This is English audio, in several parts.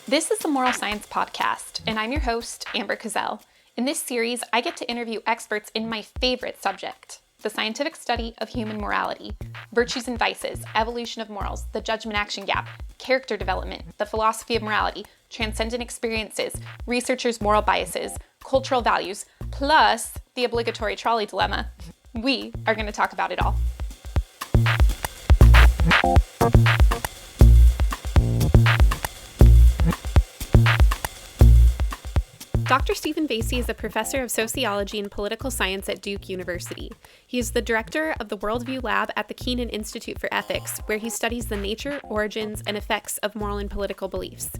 This is the Moral Science Podcast, and I'm your host, Amber Cazell. In this series, I get to interview experts in my favorite subject, the scientific study of human morality, virtues and vices, evolution of morals, the judgment-action gap, character development, the philosophy of morality, transcendent experiences, researchers' moral biases, cultural values, plus the obligatory trolley dilemma. We are going to talk about it all. Dr. Stephen Vaisey is a professor of Sociology and Political Science at Duke University. He is the director of the Worldview Lab at the Kenan Institute for Ethics, where he studies the nature, origins, and effects of moral and political beliefs.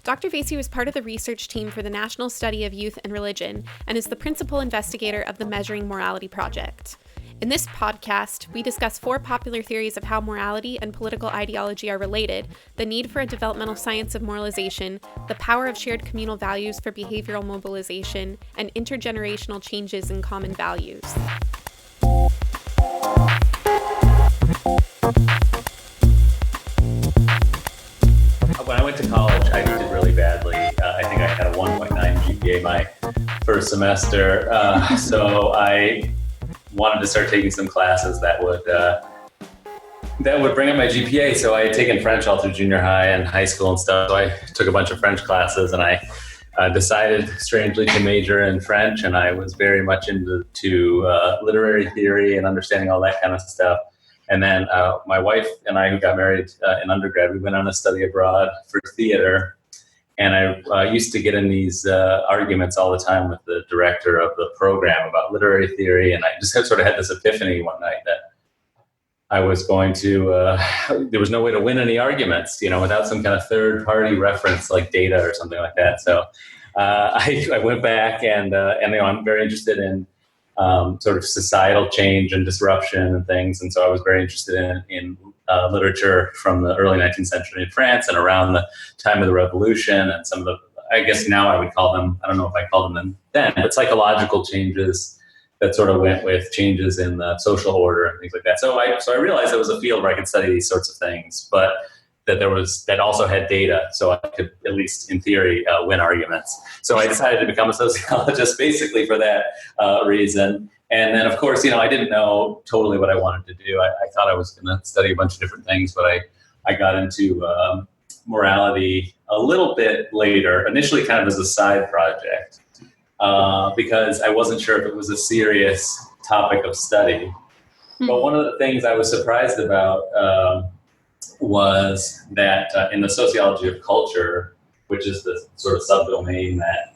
Dr. Vaisey was part of the research team for the National Study of Youth and Religion and is the principal investigator of the Measuring Morality Project. In this podcast, we discuss 4 popular theories of how morality and political ideology are related, the need for a developmental science of moralization, the power of shared communal values for behavioral mobilization, and intergenerational changes in common values. When I went to college, I did really badly. I think I had a 1.9 GPA my first semester, so I wanted to start taking some classes that would bring up my GPA. So I had taken French all through junior high and high school and stuff. So I took a bunch of French classes, and I decided strangely to major in French. And I was very much into literary theory and understanding all that kind of stuff. And then my wife and I, who got married in undergrad, we went on a study abroad for theater. And I used to get in these arguments all the time with the director of the program about literary theory. And I just sort of had this epiphany one night that I was going to, there was no way to win any arguments, without some kind of third party reference like data or something like that. So I went back and I'm very interested in sort of societal change and disruption and things. And so I was very interested in literature from the early 19th century in France and around the time of the Revolution and some of the, I guess now I would call them, I don't know if I called them then, but psychological changes that sort of went with changes in the social order and things like that. So I realized there was a field where I could study these sorts of things, but that also had data, so I could, at least in theory, win arguments. So I decided to become a sociologist basically for that reason. And then, of course, I didn't know totally what I wanted to do. I thought I was going to study a bunch of different things, but I got into morality a little bit later, initially kind of as a side project, because I wasn't sure if it was a serious topic of study. But one of the things I was surprised about was that in the sociology of culture, which is the sort of subdomain that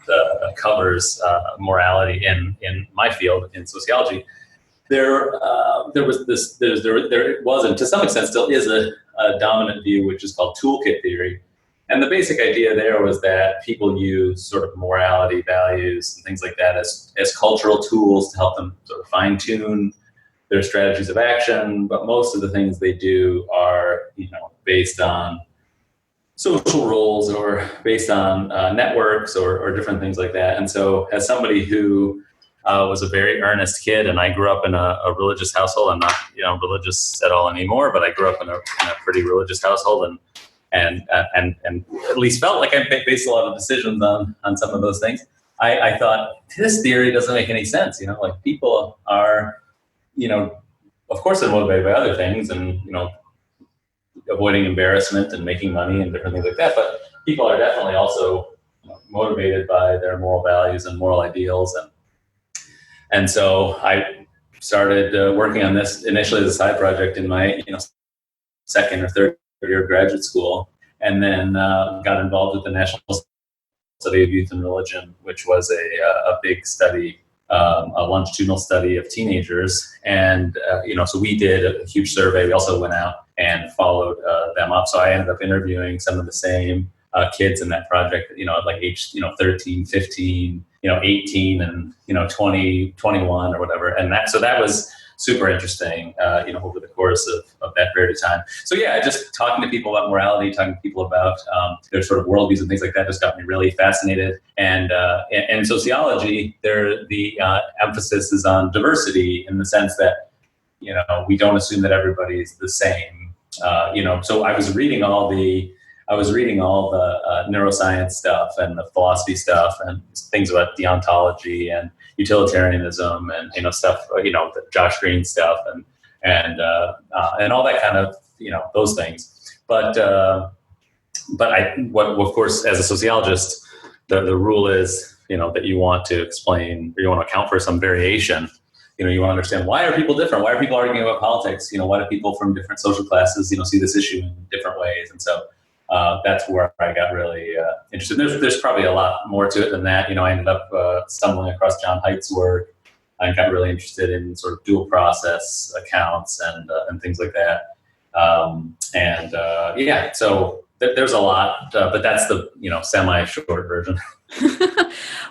covers morality in my field in sociology, there was, and to some extent still is, a dominant view which is called Toolkit Theory. And the basic idea there was that people use sort of morality, values, and things like that as cultural tools to help them sort of fine-tune their strategies of action. But most of the things they do are, based on social roles or based on networks or different things like that. And so as somebody who was a very earnest kid, and I grew up in a religious household, I'm not religious at all anymore, but I grew up in a pretty religious household and at least felt like I based a lot of decisions on some of those things. I thought, this theory doesn't make any sense. Like people are, of course they're motivated by other things and, avoiding embarrassment and making money and different things like that. But people are definitely also motivated by their moral values and moral ideals. And so I started working on this initially as a side project in my second or third year of graduate school, and then got involved with the National Study of Youth and Religion, which was a big study, a longitudinal study of teenagers. And, so we did a huge survey. We also went out and followed them up. So I ended up interviewing some of the same kids in that project, at like age, 13, 15, 18 and, 20, 21 or whatever. And that was super interesting, over the course of that period of time. So yeah, just talking to people about morality, talking to people about their sort of worldviews and things like that just got me really fascinated. And in sociology, the emphasis is on diversity in the sense that, we don't assume that everybody's the same. So I was reading all the I was reading all the neuroscience stuff and the philosophy stuff and things about deontology and utilitarianism and stuff, the Josh Green stuff and all that kind of those things. But of course, as a sociologist, the rule is that you want to explain, or you want to account for some variation. You want to understand, why are people different? Why are people arguing about politics? Why do people from different social classes see this issue in different ways? And so that's where I got really interested. There's probably a lot more to it than that. I ended up stumbling across John Haidt's work. I got really interested in sort of dual process accounts and things like that. So there's a lot, but that's the semi-short version.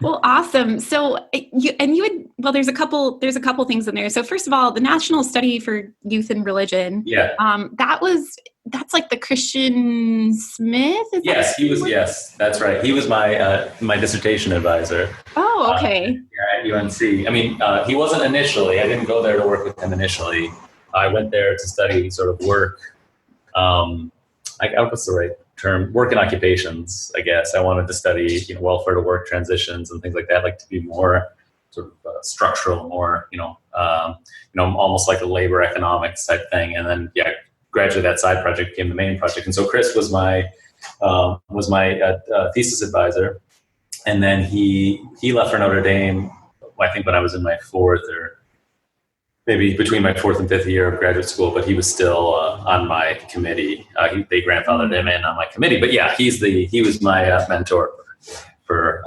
Well, awesome. So there's a couple things in there. So first of all, the National Study for Youth and Religion. Yeah. That's like the Christian Smith. Yes, he was. Yes, that's right. He was my dissertation advisor. Oh, okay. At UNC. I mean, he wasn't initially. I didn't go there to work with him initially. I went there to study sort of work. What's the right term? Work and occupations, I guess. I wanted to study, welfare to work transitions and things like that, like to be more sort of structural, more, almost like a labor economics type thing. And then, gradually that side project became the main project. And so Chris was my thesis advisor. And then he left for Notre Dame, I think when I was in my fourth or maybe between my fourth and fifth year of graduate school, but he was still on my committee. They grandfathered him in on my committee, but he was my mentor for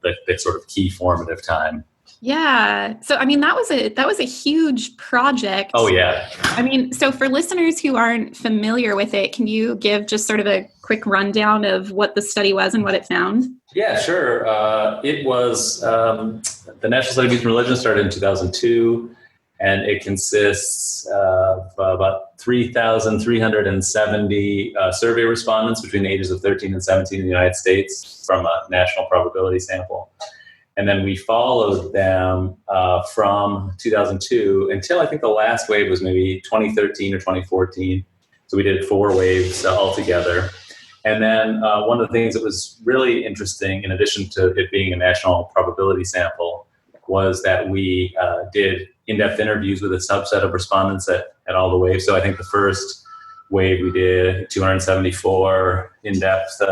the sort of key formative time. Yeah. So, I mean, that was a huge project. Oh yeah. I mean, so for listeners who aren't familiar with it, can you give just sort of a quick rundown of what the study was and what it found? Yeah, sure. It was, the National Study of Youth and Religion started in 2002. And it consists of about 3,370 survey respondents between the ages of 13 and 17 in the United States from a national probability sample. And then we followed them from 2002 until I think the last wave was maybe 2013 or 2014. So we did 4 waves altogether. And then one of the things that was really interesting, in addition to it being a national probability sample, was that we did in-depth interviews with a subset of respondents at all the waves. So I think the first wave we did 274 in-depth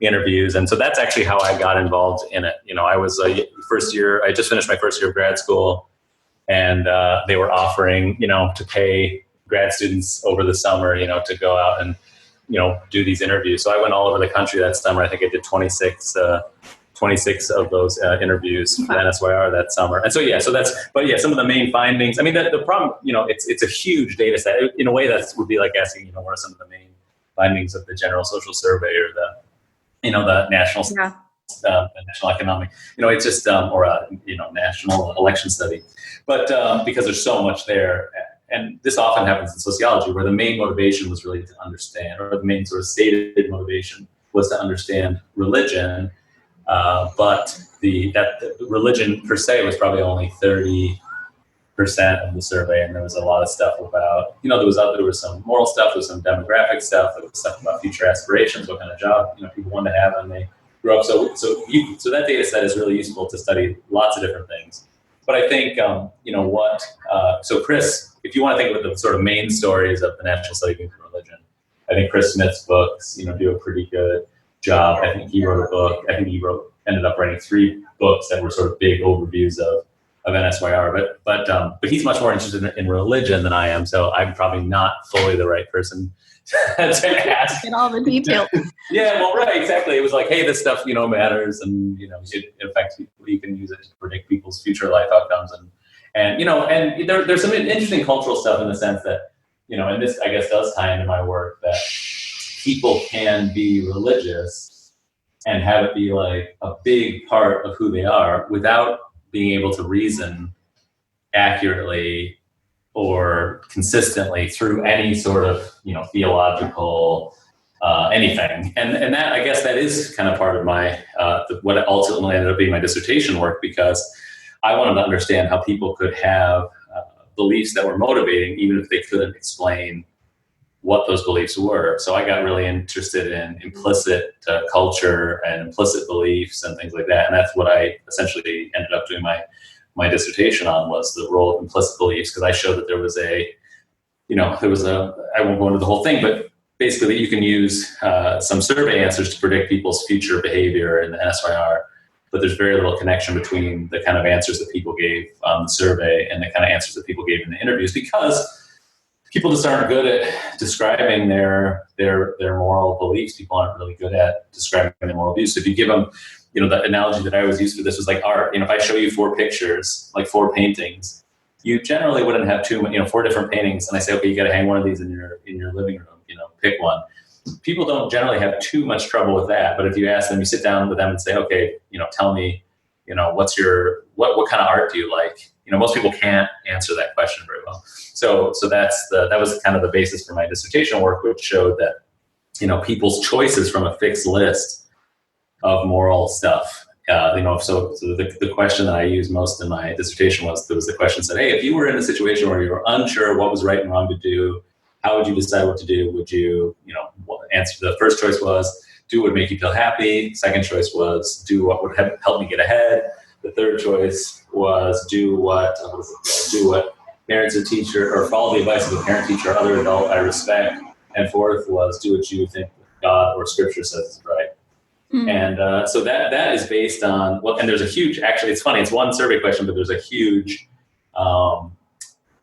interviews. And so that's actually how I got involved in it. I was I just finished my first year of grad school, and they were offering, to pay grad students over the summer, to go out and, do these interviews. So I went all over the country that summer. I think I did 26 of those interviews for the NSYR that summer. And so, some of the main findings, I mean, the problem, it's a huge data set. In a way, that would be like asking, what are some of the main findings of the General Social Survey or the national, the national economic, it's just, or a, national election study. But because there's so much there, and this often happens in sociology, where the main motivation was really to understand, or the main sort of stated motivation was to understand religion. But that religion per se was probably only 30% of the survey, and there was a lot of stuff about, there was some moral stuff, there was some demographic stuff, there was stuff about future aspirations, what kind of job people wanted to have when they grew up. So that data set is really useful to study lots of different things. But I think so Chris, if you want to think about the sort of main stories of the National Study of Youth and Religion, I think Chris Smith's books do a pretty good job. I think he wrote a book. I think he ended up writing 3 books that were sort of big overviews of NSYR. But he's much more interested in religion than I am. So I'm probably not fully the right person to ask. Get all the details. Yeah, well, right, exactly. It was like, hey, this stuff matters, and it affects people. You can use it to predict people's future life outcomes, and there's some interesting cultural stuff in the sense that and this I guess does tie into my work, that people can be religious and have it be like a big part of who they are without being able to reason accurately or consistently through any sort of, theological anything. And that, I guess that is kind of part of my, what ultimately ended up being my dissertation work, because I wanted to understand how people could have beliefs that were motivating, even if they couldn't explain what those beliefs were. So I got really interested in implicit culture and implicit beliefs and things like that. And that's what I essentially ended up doing my dissertation on, was the role of implicit beliefs, because I showed that there was I won't go into the whole thing, but basically you can use some survey answers to predict people's future behavior in the NSYR, but there's very little connection between the kind of answers that people gave on the survey and the kind of answers that people gave in the interviews, because people just aren't good at describing their moral beliefs. People aren't really good at describing their moral views. So if you give them, the analogy that I always used for this was like art. If I show you 4 pictures, like 4 paintings, you generally wouldn't have 4 different paintings, and I say, okay, you got to hang one of these in your living room. Pick one. People don't generally have too much trouble with that. But if you ask them, you sit down with them and say, okay, tell me, what kind of art do you like? Most people can't answer that question very well. So that was kind of the basis for my dissertation work, which showed that, people's choices from a fixed list of moral stuff. So the question that I used most in my dissertation was the question said, hey, if you were in a situation where you were unsure what was right and wrong to do, how would you decide what to do? Would you, answer? The first choice was do what would make you feel happy. Second choice was do what would help me get ahead. The third choice was do what parents and teacher, or follow the advice of a parent, teacher, or other adult I respect. And fourth was do what you think God or Scripture says is right. Mm-hmm. And so that is based on, and there's a huge, actually it's funny, it's one survey question, but there's a huge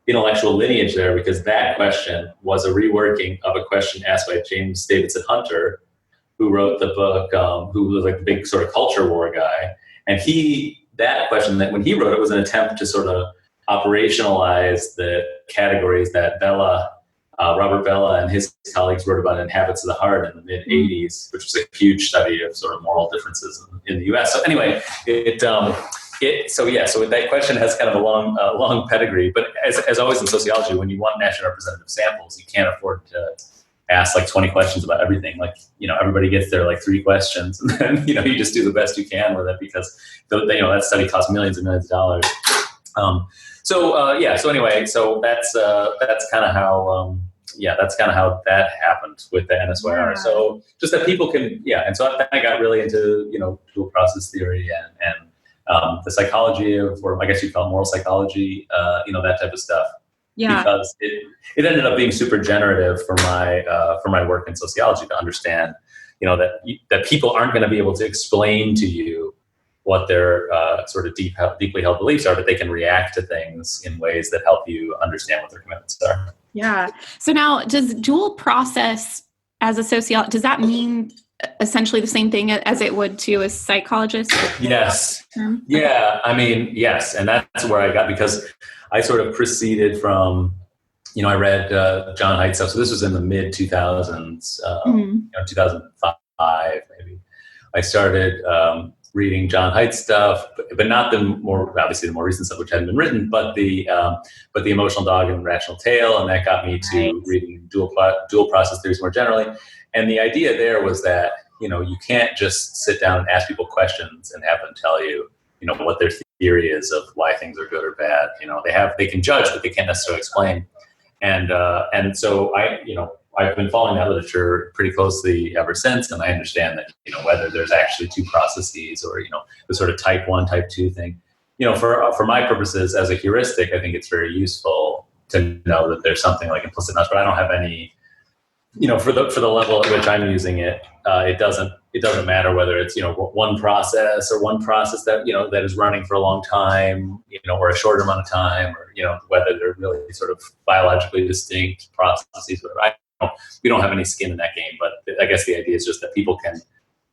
intellectual lineage there, because that question was a reworking of a question asked by James Davidson Hunter, who wrote the book, who was like the big sort of culture war guy. And that question, that when he wrote it, was an attempt to sort of operationalize the categories that Robert Bella and his colleagues wrote about in Habits of the Heart in the mid-'80s, which was a huge study of sort of moral differences in the U.S. So anyway, so that question has kind of a long pedigree. But as always in sociology, when you want national representative samples, you can't afford to ask like 20 questions about everything. Like, everybody gets their like 3 questions, and then, you just do the best you can with it, because that study costs millions and millions of dollars. So anyway, that's kind of how that happened with the NSYR. Yeah. So just that people can, and so I got really into, dual process theory and the psychology of, or I guess you'd call it moral psychology, that type of stuff. Yeah. Because it ended up being super generative for my work in sociology to understand, that people aren't going to be able to explain to you what their sort of deeply held beliefs are, but they can react to things in ways that help you understand what their commitments are. Yeah. So now, does dual process as a sociologist, does that mean essentially the same thing as it would to a psychologist? Yes. Yeah. I mean, yes. And that's where I got, because I sort of proceeded from, I read John Haidt stuff. So this was in the mid 2000s, 2005, maybe. I started reading John Haidt stuff, but not the more recent stuff, which hadn't been written, but the Emotional Dog and Rational Tail, and that got me to reading dual process theories more generally. And the idea there was that you can't just sit down and ask people questions and have them tell you what their theory is of why things are good or bad. They can judge, but they can't necessarily explain. And so I've been following that literature pretty closely ever since, and I understand that whether there's actually 2 processes or the sort of type 1, type 2 thing, for my purposes as a heuristic, I think it's very useful to know that there's something like implicit knowledge, but I don't have any, for the level at which I'm using it, it doesn't matter whether it's one process or one process that that is running for a long time, or a shorter amount of time, or whether they're really sort of biologically distinct processes. Whatever. We don't have any skin in that game, but I guess the idea is just that people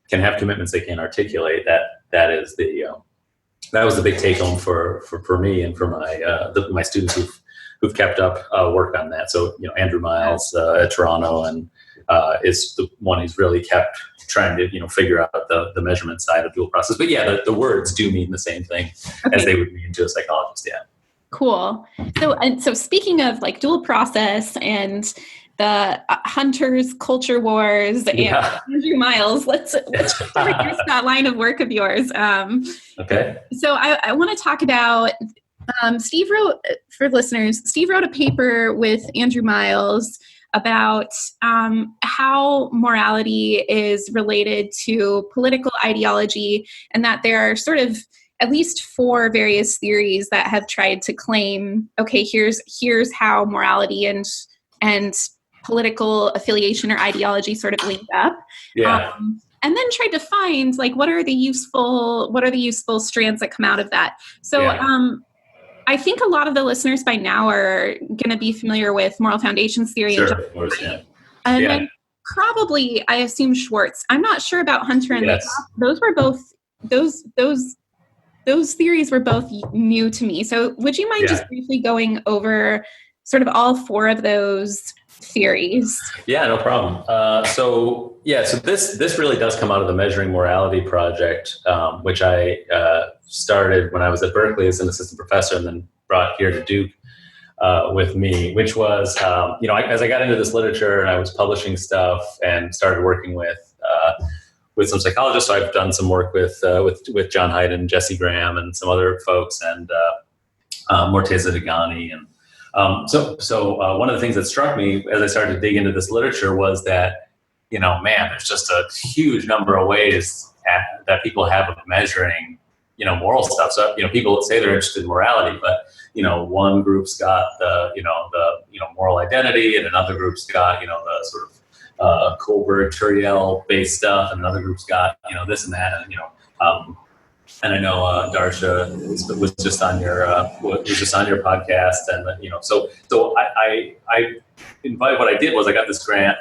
can have commitments they can articulate. That is that was the big take home for me and for my students who've kept up work on that. So Andrew Miles at Toronto and is the one who's really kept trying to figure out the measurement side of dual process. But the words do mean the same thing as they would mean to a psychologist. Yeah. Cool. So speaking of like dual process and the Hunter's culture wars and Andrew Miles, let's introduce that line of work of yours. Okay. So I want to talk about, Steve wrote a paper with Andrew Miles about how morality is related to political ideology, and that there are sort of at least 4 various theories that have tried to claim, okay, here's how morality and political affiliation or ideology sort of linked up. Yeah. And then tried to find, like, what are the useful strands that come out of that. So I think a lot of the listeners by now are going to be familiar with moral foundations theory. Sure, of course, yeah. And then probably, I assume, Schwartz. I'm not sure about Hunter and Lakoff. Those were both, those theories were both new to me. So would you mind just briefly going over sort of all 4 of those theories? Yeah, no problem. So this really does come out of the Measuring Morality project, which I started when I was at Berkeley as an assistant professor, and then brought here to Duke with me. Which was, as I got into this literature and I was publishing stuff and started working with some psychologists. So I've done some work with John Hayden, Jesse Graham, and some other folks, and Morteza Degani, and So one of the things that struck me as I started to dig into this literature was that, there's just a huge number of ways that people have of measuring, moral stuff. So, people say they're interested in morality, but, one group's got the moral identity, and another group's got, the sort of Kohlberg-Turiel based stuff, and another group's got, this and that, and I know Darsha was just on your podcast, and so I invited. What I did was I got this grant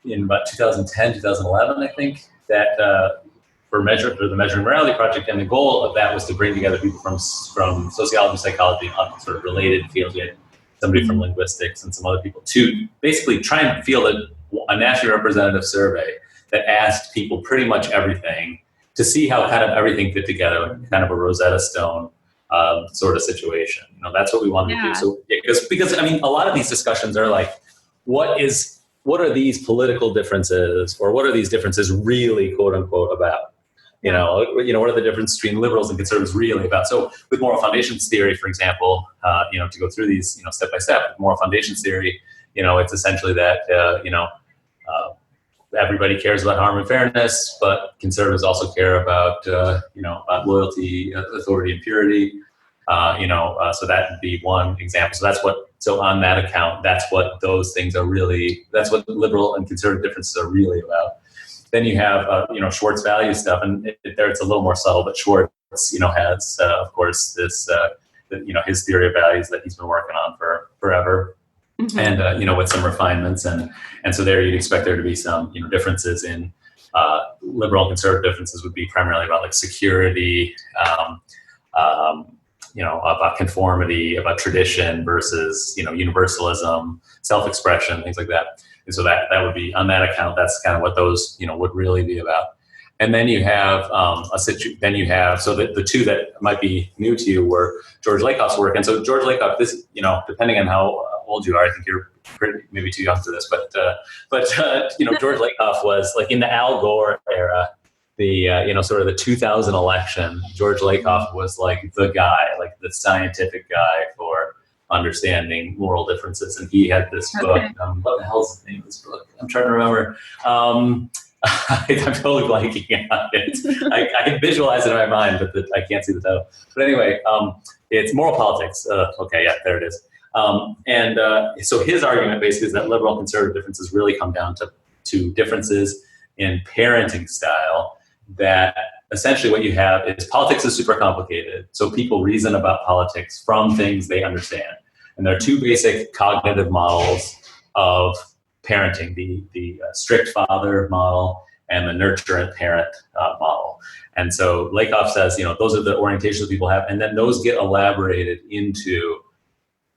in about 2010, 2011, I think, that for the Measuring Morality Project, and the goal of that was to bring together people from sociology, psychology, and sort of related fields. We had somebody from linguistics and some other people to basically try and field a nationally representative survey that asked people pretty much everything, to see how kind of everything fit together, kind of a Rosetta Stone sort of situation. That's what we wanted to do. So because I mean, a lot of these discussions are like, what are these political differences, or what are these differences really, quote unquote, about? What are the differences between liberals and conservatives really about? So with moral foundations theory, for example, to go through these, step by step, moral foundations theory, it's essentially that, everybody cares about harm and fairness, but conservatives also care about, about loyalty, authority, and purity. So that would be one example. So on that account, that's what those things are really, that's what liberal and conservative differences are really about. Then you have, Schwartz value stuff, and there it's a little more subtle, but Schwartz, has, of course, this, his theory of values that he's been working on for forever. Mm-hmm. And, with some refinements. And so there you'd expect there to be some, differences in liberal and conservative differences would be primarily about like security, about conformity, about tradition versus, universalism, self-expression, things like that. And so that would be on that account, that's kind of what those, would really be about. And then you have so the 2 that might be new to you were George Lakoff's work. And so George Lakoff, this, depending on how old you are, I think you're maybe too young for this, but George Lakoff was like in the Al Gore era, the sort of the 2000 election. George Lakoff was like the guy, like the scientific guy for understanding moral differences, and he had this book. What the hell's the name of this book? I'm trying to remember. I'm totally blanking on it. I can visualize it in my mind, but I can't see the title. But anyway, it's Moral Politics. Okay, yeah, there it is. So his argument basically is that liberal and conservative differences really come down to differences in parenting style, that essentially what you have is politics is super complicated. So people reason about politics from things they understand. And there are 2 basic cognitive models of parenting, the strict father model and the nurturant parent model. And so Lakoff says, those are the orientations people have, and then those get elaborated into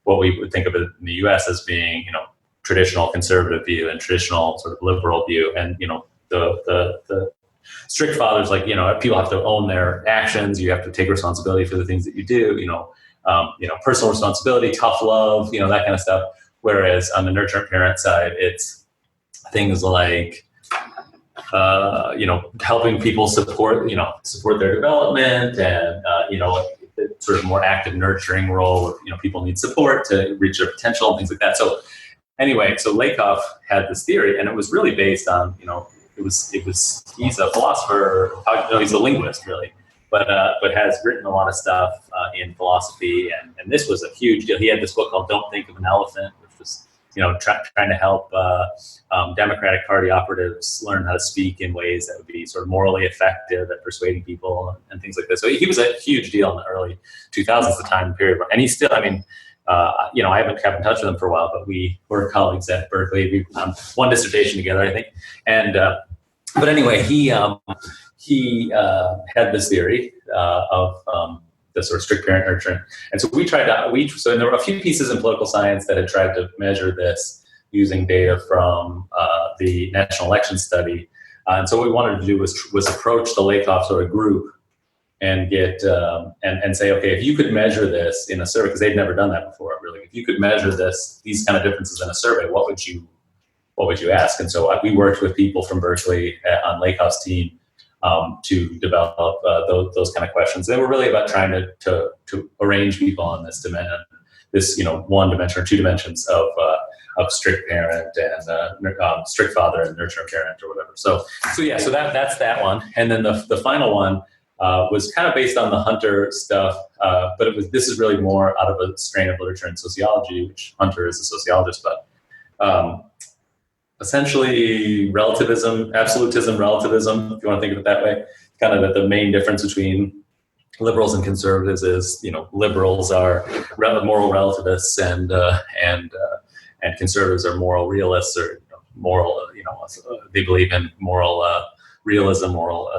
what we would think of in the U.S. as being, traditional conservative view and traditional sort of liberal view. And, the strict fathers, like, people have to own their actions. You have to take responsibility for the things that you do, personal responsibility, tough love, that kind of stuff. Whereas on the nurturant parent side, it's things like, helping people support their development, and, sort of more active nurturing role where, people need support to reach their potential and things like that. So anyway, so Lakoff had this theory, and it was really based on, he's a philosopher, he's a linguist really, but has written a lot of stuff in philosophy, and this was a huge deal. He had this book called Don't Think of an Elephant, which was, trying to help Democratic Party operatives learn how to speak in ways that would be sort of morally effective at persuading people and things like this. So he was a huge deal in the early 2000s, the time period. And he's still, I haven't kept in touch with him for a while, but we were colleagues at Berkeley. We've done one dissertation together, I think. And but anyway, he had this theory of the sort of strict parent nurturing. And so and there were a few pieces in political science that had tried to measure this using data from the National Election Study. And so what we wanted to do was approach the Lakoff sort of group and get and say, okay, if you could measure this in a survey, because they'd never done that before, really. If you could measure these kind of differences in a survey, what would you ask? And so we worked with people from Berkeley on Lakoff's team to develop those kind of questions. They were really about trying to arrange people on this dimension, one dimension or two dimensions of strict parent and strict father and nurturing parent or whatever. So that's that one. And then the final one was kind of based on the Hunter stuff, but this is really more out of a strain of literature in sociology, which Hunter is a sociologist, but essentially absolutism, relativism, if you want to think of it that way. Kind of that the main difference between liberals and conservatives is, liberals are moral relativists and conservatives are moral realists, or moral, they believe in moral realism, moral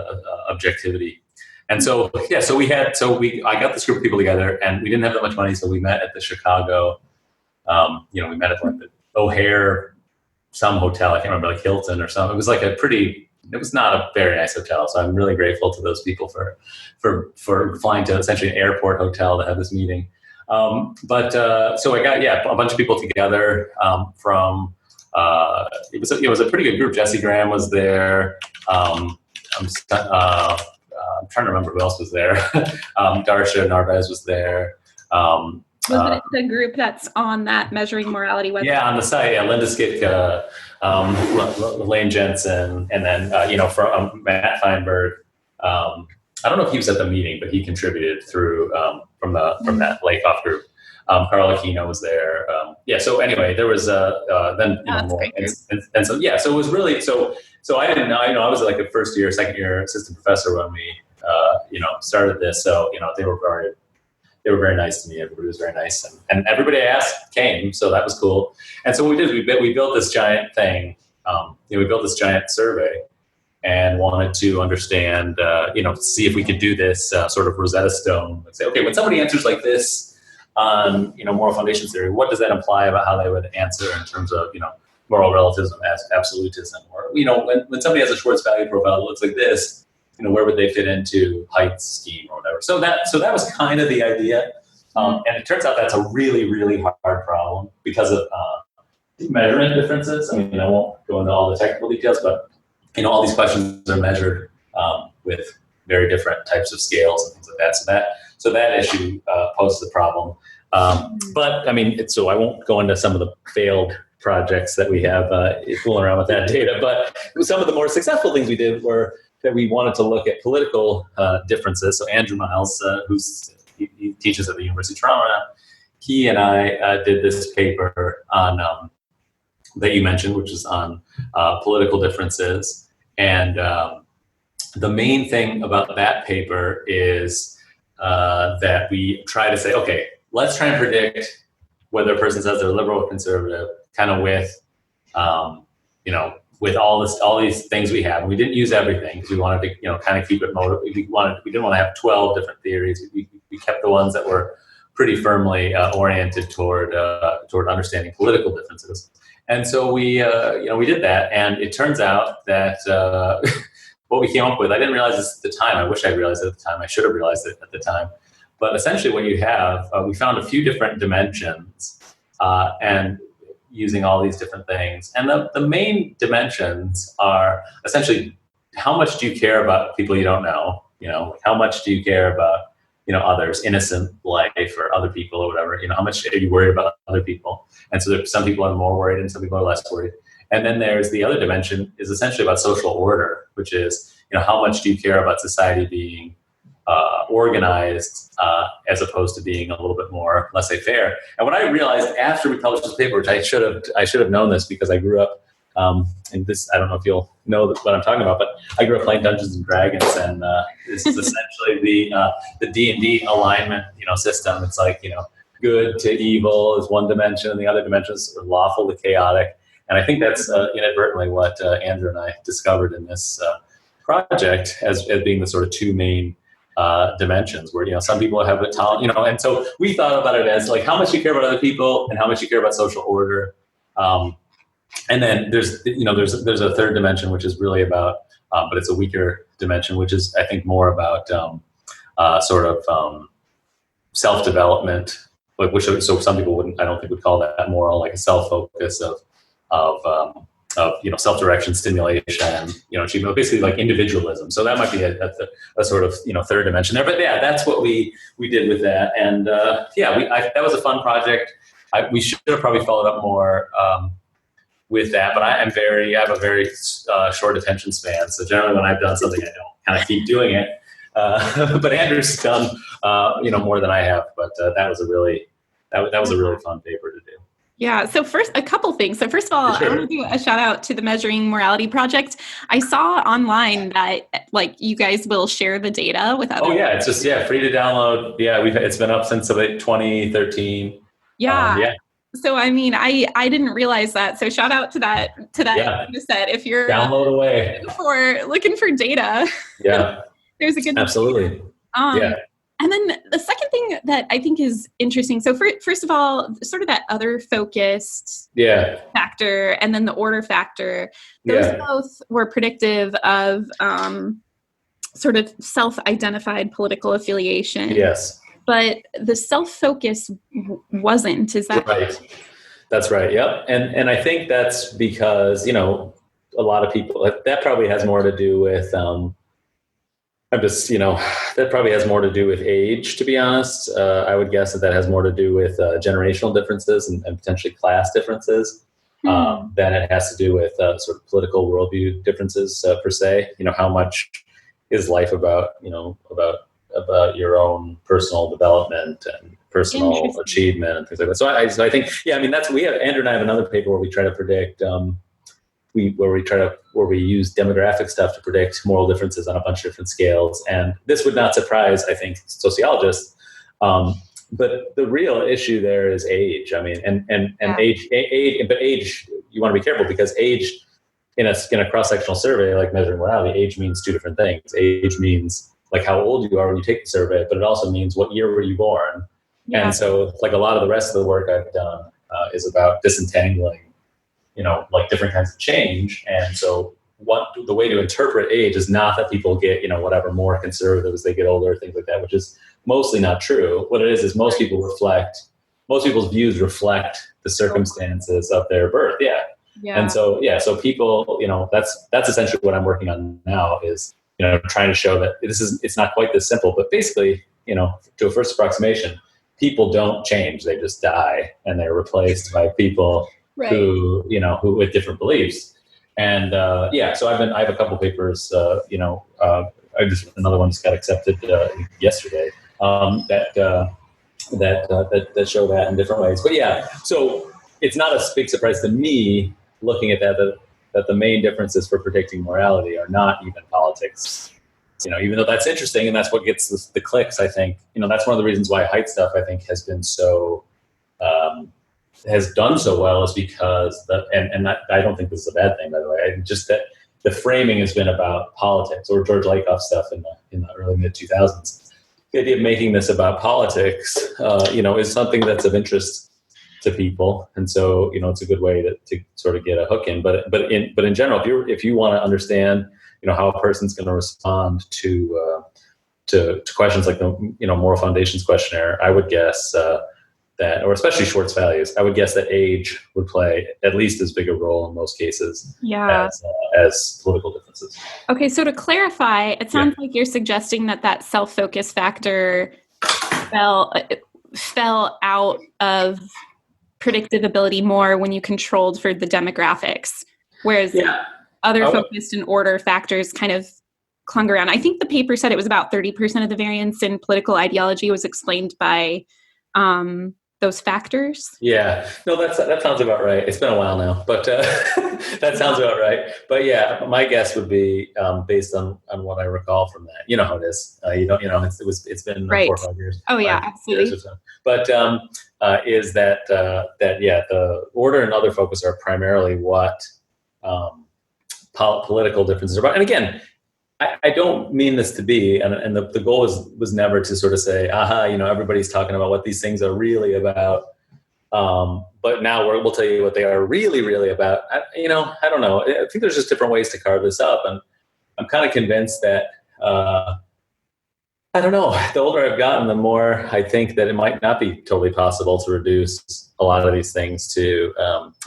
objectivity. And so, I got this group of people together, and we didn't have that much money, so we met at the Chicago, we met at like the O'Hare, some hotel, I can't remember, like Hilton or something. It was like it was not a very nice hotel. So I'm really grateful to those people for flying to essentially an airport hotel to have this meeting. So I got, a bunch of people together from, it was a pretty good group. Jesse Graham was there. I'm trying to remember who else was there. Darsha Narvaez was there. Was it the group that's on that Measuring Morality website? Yeah, on the site. Yeah, Linda Skitka, Lane Jensen, and then from Matt Feinberg. I don't know if he was at the meeting, but he contributed through from that Lakoff group. Carl Aquino was there. So anyway, there was then more, and so so it was really so I didn't know. I was like a first year, second year assistant professor when we started this. So they were very nice to me. Everybody was very nice, and everybody I asked came, so that was cool. And so what we did, we built this giant thing. We built this giant survey, and wanted to understand, see if we could do this sort of Rosetta Stone. Like say, okay, when somebody answers like this on moral foundations theory, what does that imply about how they would answer in terms of moral relativism, absolutism, or when somebody has a Schwartz value profile that looks like this. Where would they fit into Height's scheme or whatever? So that was kind of the idea. And it turns out that's a really, really hard problem because of measurement differences. I won't go into all the technical details, but all these questions are measured with very different types of scales and things like that. So that issue poses a problem. But so I won't go into some of the failed projects that we have fooling around with that data. But some of the more successful things we did were that we wanted to look at political differences. So Andrew Miles, he teaches at the University of Toronto now, he and I did this paper on that you mentioned, which is on political differences. And the main thing about that paper is that we try to say, okay, let's try and predict whether a person says they're liberal or conservative, kind of with with all these things we have. And we didn't use everything because we wanted to, kind of keep it we didn't want to have 12 different theories. We kept the ones that were pretty firmly oriented toward understanding political differences. And so we did that. And it turns out that what we came up with, I didn't realize this at the time. I wish I realized it at the time. I should have realized it at the time. But essentially what you have, we found a few different dimensions and using all these different things. And the main dimensions are essentially how much do you care about people you don't know? How much do you care about, others, innocent life or other people or whatever. How much are you worried about other people? And so some people are more worried and some people are less worried. And then there's the other dimension is essentially about social order, which is, how much do you care about society being organized as opposed to being a little bit more laissez-faire. And what I realized after we published this paper, which I should have known this because I grew up, and this, I don't know if you'll know what I'm talking about, but I grew up playing Dungeons and Dragons, and this is essentially the D&D alignment, system. It's like, good to evil is one dimension, and the other dimension is lawful to chaotic. And I think that's inadvertently what Andrew and I discovered in this project as being the sort of two main dimensions where, some people have a talent, and so we thought about it as like how much you care about other people and how much you care about social order. And then there's a third dimension, which is really about, but it's a weaker dimension, which is, I think, more about self-development, so some people I don't think would call that moral, like a self-focus of self-direction, stimulation, achievement, basically like individualism. So that might be a sort of, third dimension there. But yeah, that's what we did with that. And that was a fun project. We should have probably followed up more with that, but I have a very short attention span. So generally when I've done something, I don't kind of keep doing it. But Andrew's done, more than I have, but that was a really fun paper to do. Yeah. So first, a couple things. So first of all, Sure. I want to do a shout out to the Measuring Morality Project. I saw online that you guys will share the data with others. Oh yeah, it's just free to download. Yeah, it's been up since about 2013. Yeah. So I mean, I didn't realize that. So shout out to that. Yeah. You said if you're download away looking for data. Yeah. There's a good. Absolutely. Yeah. And then the second thing that I think is interesting. So first of all, sort of that other focused factor, and then the order factor. Those both were predictive of sort of self-identified political affiliation. Yes. But the self-focus wasn't. Is that right? That's right. Yep. And I think that's because, a lot of people, that probably has more to do with, that probably has more to do with age, to be honest. I would guess that has more to do with generational differences and potentially class differences than it has to do with sort of political worldview differences per se. How much is life about, about your own personal development and personal achievement and things like that. So I think, Andrew and I have another paper where we try to predict, where we use demographic stuff to predict moral differences on a bunch of different scales. And this would not surprise, I think, sociologists. But the real issue there is age. I mean, and age, but age, you want to be careful because age in a cross-sectional survey, like measuring morality, age means two different things. Age means like how old you are when you take the survey, but it also means what year were you born. Yeah. And so like a lot of the rest of the work I've done is about disentangling, like different kinds of change. And so the way to interpret age is not that people get, whatever, more conservative as they get older, things like that, which is mostly not true. What it is most people's views reflect the circumstances of their birth. Yeah. And so, so people, that's essentially what I'm working on now is, trying to show that it's not quite this simple, but basically, to a first approximation, people don't change. They just die and they're replaced by people who with different beliefs. And so I have a couple papers, another one just got accepted yesterday that show that in different ways. But so it's not a big surprise to me looking at that the main differences for predicting morality are not even politics. Even though that's interesting and that's what gets the clicks, I think, that's one of the reasons why height stuff, I think, has been so, has done so well is because I don't think this is a bad thing, by the way. Just that the framing has been about politics, or George Lakoff stuff in the early mid 2000s. The idea of making this about politics, is something that's of interest to people, and so it's a good way to sort of get a hook in. But in general, if you want to understand how a person's going to respond to questions like the moral foundations questionnaire, I would guess that, or especially Schwartz values, I would guess that age would play at least as big a role in most cases as political differences. Okay, so to clarify, it sounds like you're suggesting that self-focus factor fell out of predictive ability more when you controlled for the demographics, whereas other focused and order factors kind of clung around. I think the paper said it was about 30% of the variance in political ideology was explained by those factors. Yeah, no, that sounds about right. It's been a while now, but that sounds about right. But yeah, my guess would be based on what I recall from that. You know how it is. It's been 4 or 5 years. Oh yeah, absolutely. So. But is that the order and other focus are primarily what political differences are about. And again, I don't mean this to be, and the goal was never to sort of say, everybody's talking about what these things are really about. But now we'll tell you what they are really, really about. I don't know. I think there's just different ways to carve this up. And I'm kind of convinced that, I don't know, the older I've gotten, the more I think that it might not be totally possible to reduce a lot of these things to,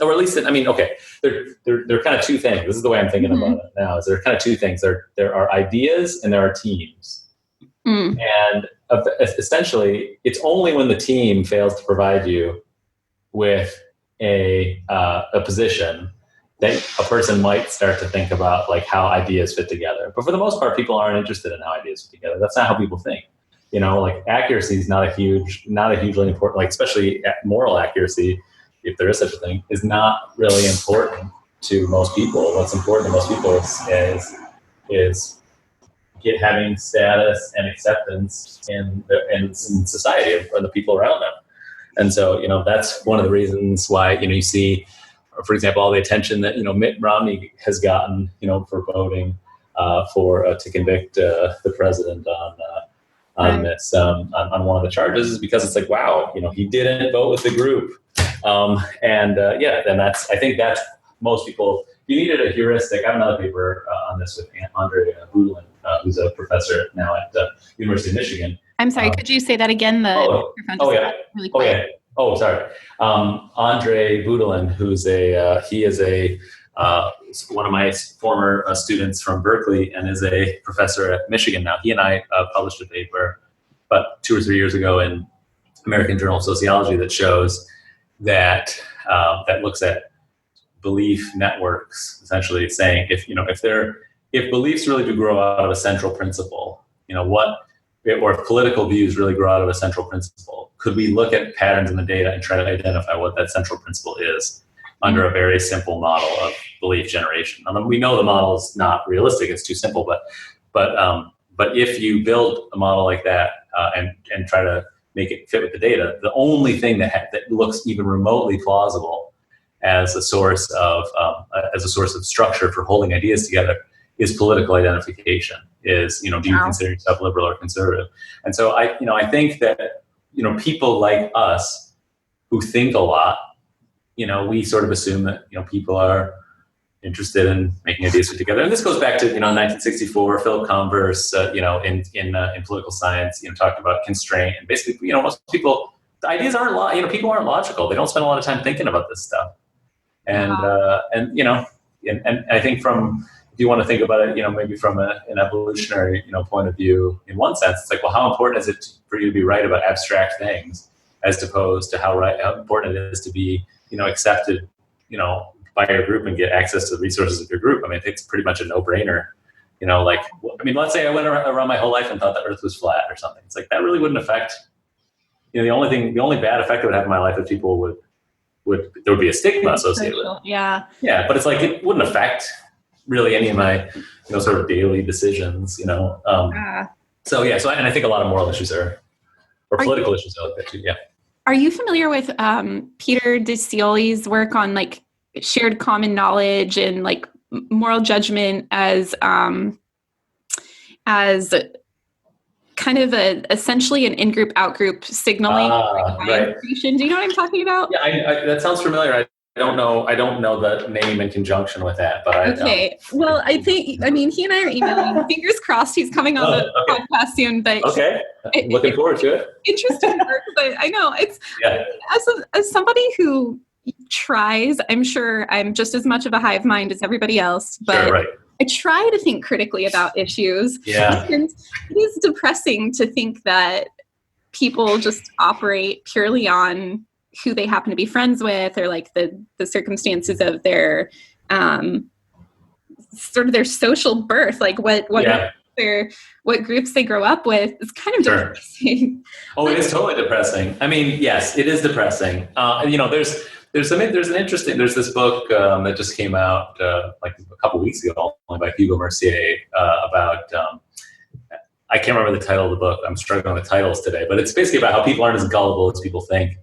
or at least, there are kind of two things. This is the way I'm thinking about it now, is there are kind of two things. There are ideas and there are teams. And essentially, it's only when the team fails to provide you with a position that a person might start to think about like how ideas fit together. But for the most part, people aren't interested in how ideas fit together. That's not how people think. Like accuracy is not a hugely important, like especially moral accuracy, if there is such a thing, is not really important to most people. What's important to most people is having status and acceptance in society or the people around them. And so, that's one of the reasons why, you see, for example, all the attention that, Mitt Romney has gotten, for voting to convict the president on this, on one of the charges, is because it's like, wow, he didn't vote with the group. I think that's most people, you needed a heuristic. I have another paper on this with Andre Boudlin, who's a professor now at the University of Michigan. I'm sorry, could you say that again? Really quick. Oh, sorry. Andre Boudlin, who's he is one of my former students from Berkeley and is a professor at Michigan now. He and I published a paper about 2 or 3 years ago in American Journal of Sociology that shows that looks at belief networks, essentially saying if beliefs really do grow out of a central principle, or if political views really grow out of a central principle, could we look at patterns in the data and try to identify what that central principle is under a very simple model of belief generation? We know the model is not realistic; it's too simple. But if you build a model like that and try to make it fit with the data, the only thing that looks even remotely plausible as a source of structure for holding ideas together is political identification. Do you consider yourself liberal or conservative? And so I think that people like us who think a lot, we sort of assume that people are interested in making ideas fit together. And this goes back to 1964, Philip Converse, in political science, talked about constraint, and basically most people, the ideas aren't people aren't logical. They don't spend a lot of time thinking about this stuff. And I think if you want to think about it, maybe from an evolutionary, point of view, in one sense, it's like, well, how important is it for you to be right about abstract things, as opposed to how important it is to be, accepted, by your group and get access to the resources of your group? I mean, it's pretty much a no-brainer. Let's say I went around my whole life and thought the Earth was flat or something. It's like that really wouldn't affect. The only bad effect it would have in my life is people there would be a stigma associated with it. Yeah. Yeah, but it's like it wouldn't affect really any of my sort of daily decisions. So I think a lot of moral issues or political issues are like that too. Yeah. Are you familiar with Peter DeCioli's work on like shared common knowledge and like moral judgment as kind of essentially an in-group out-group signaling? Right. Do you know what I'm talking about? Yeah, that sounds familiar. I don't know the name in conjunction with that, but okay. Well, he and I are emailing. Fingers crossed he's coming on the podcast soon. But looking forward to it. Interesting work, but I know it's as somebody who tries. I'm sure I'm just as much of a hive mind as everybody else, but I try to think critically about issues. Yeah, and it is depressing to think that people just operate purely on who they happen to be friends with, or like the circumstances of their sort of their social birth, like what groups they grow up with. It's kind of depressing. Oh, it is totally depressing. I mean, yes, it is depressing. There's this book that just came out like a couple weeks ago by Hugo Mercier about I can't remember the title of the book. I'm struggling with titles today, but it's basically about how people aren't as gullible as people think.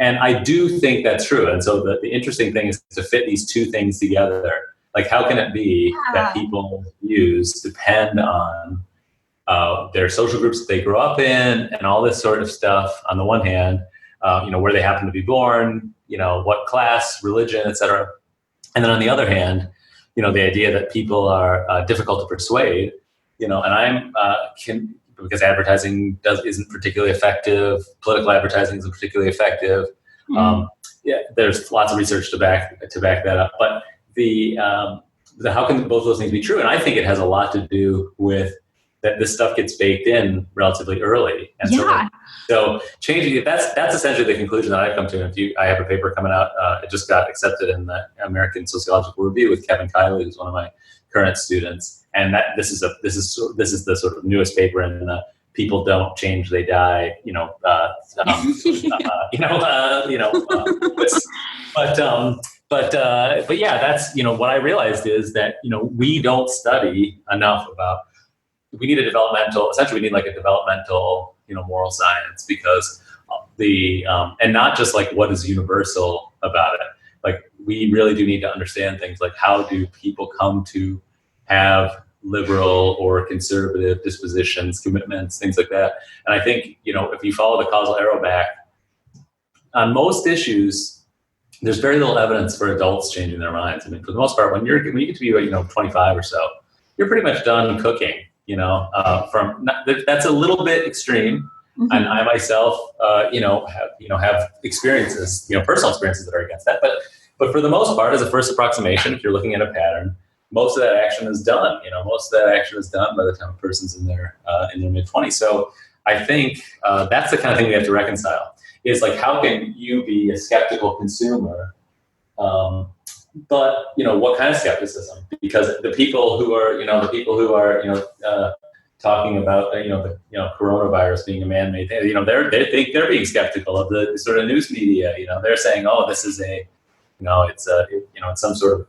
And I do think that's true. And so the interesting thing is to fit these two things together. Like, how can it be that people's views depend on their social groups that they grow up in and all this sort of stuff on the one hand, where they happen to be born, what class, religion, et cetera. And then on the other hand, the idea that people are difficult to persuade, and I'm because advertising isn't particularly effective. Political advertising isn't particularly effective. There's lots of research to back that up. But the how can both those things be true? And I think it has a lot to do with that this stuff gets baked in relatively early. And so changing it, that's essentially the conclusion that I've come to. And I have a paper coming out, it just got accepted in the American Sociological Review with Kevin Kiley, who's one of my current students. And this is the sort of newest paper in the people don't change, they die, but yeah, that's, what I realized is that, we don't study enough about, we need a developmental moral science, because and not just like what is universal about it. Like, we really do need to understand things like, how do people come to have liberal or conservative dispositions, commitments, things like that. And I think, if you follow the causal arrow back, on most issues, there's very little evidence for adults changing their minds. I mean, for the most part, when you get to be 25 or so, you're pretty much done cooking. That's a little bit extreme. Mm-hmm. And I myself, have experiences, personal experiences that are against that. But for the most part, as a first approximation, if you're looking at a pattern, most of that action is done. Most of that action is done by the time a person's in their mid-20s. So I think that's the kind of thing we have to reconcile. Is like, how can you be a skeptical consumer? But what kind of skepticism? Because the people who are talking about coronavirus being a man-made thing, they think they're being skeptical of the sort of news media. They're saying, oh, this is it's some sort of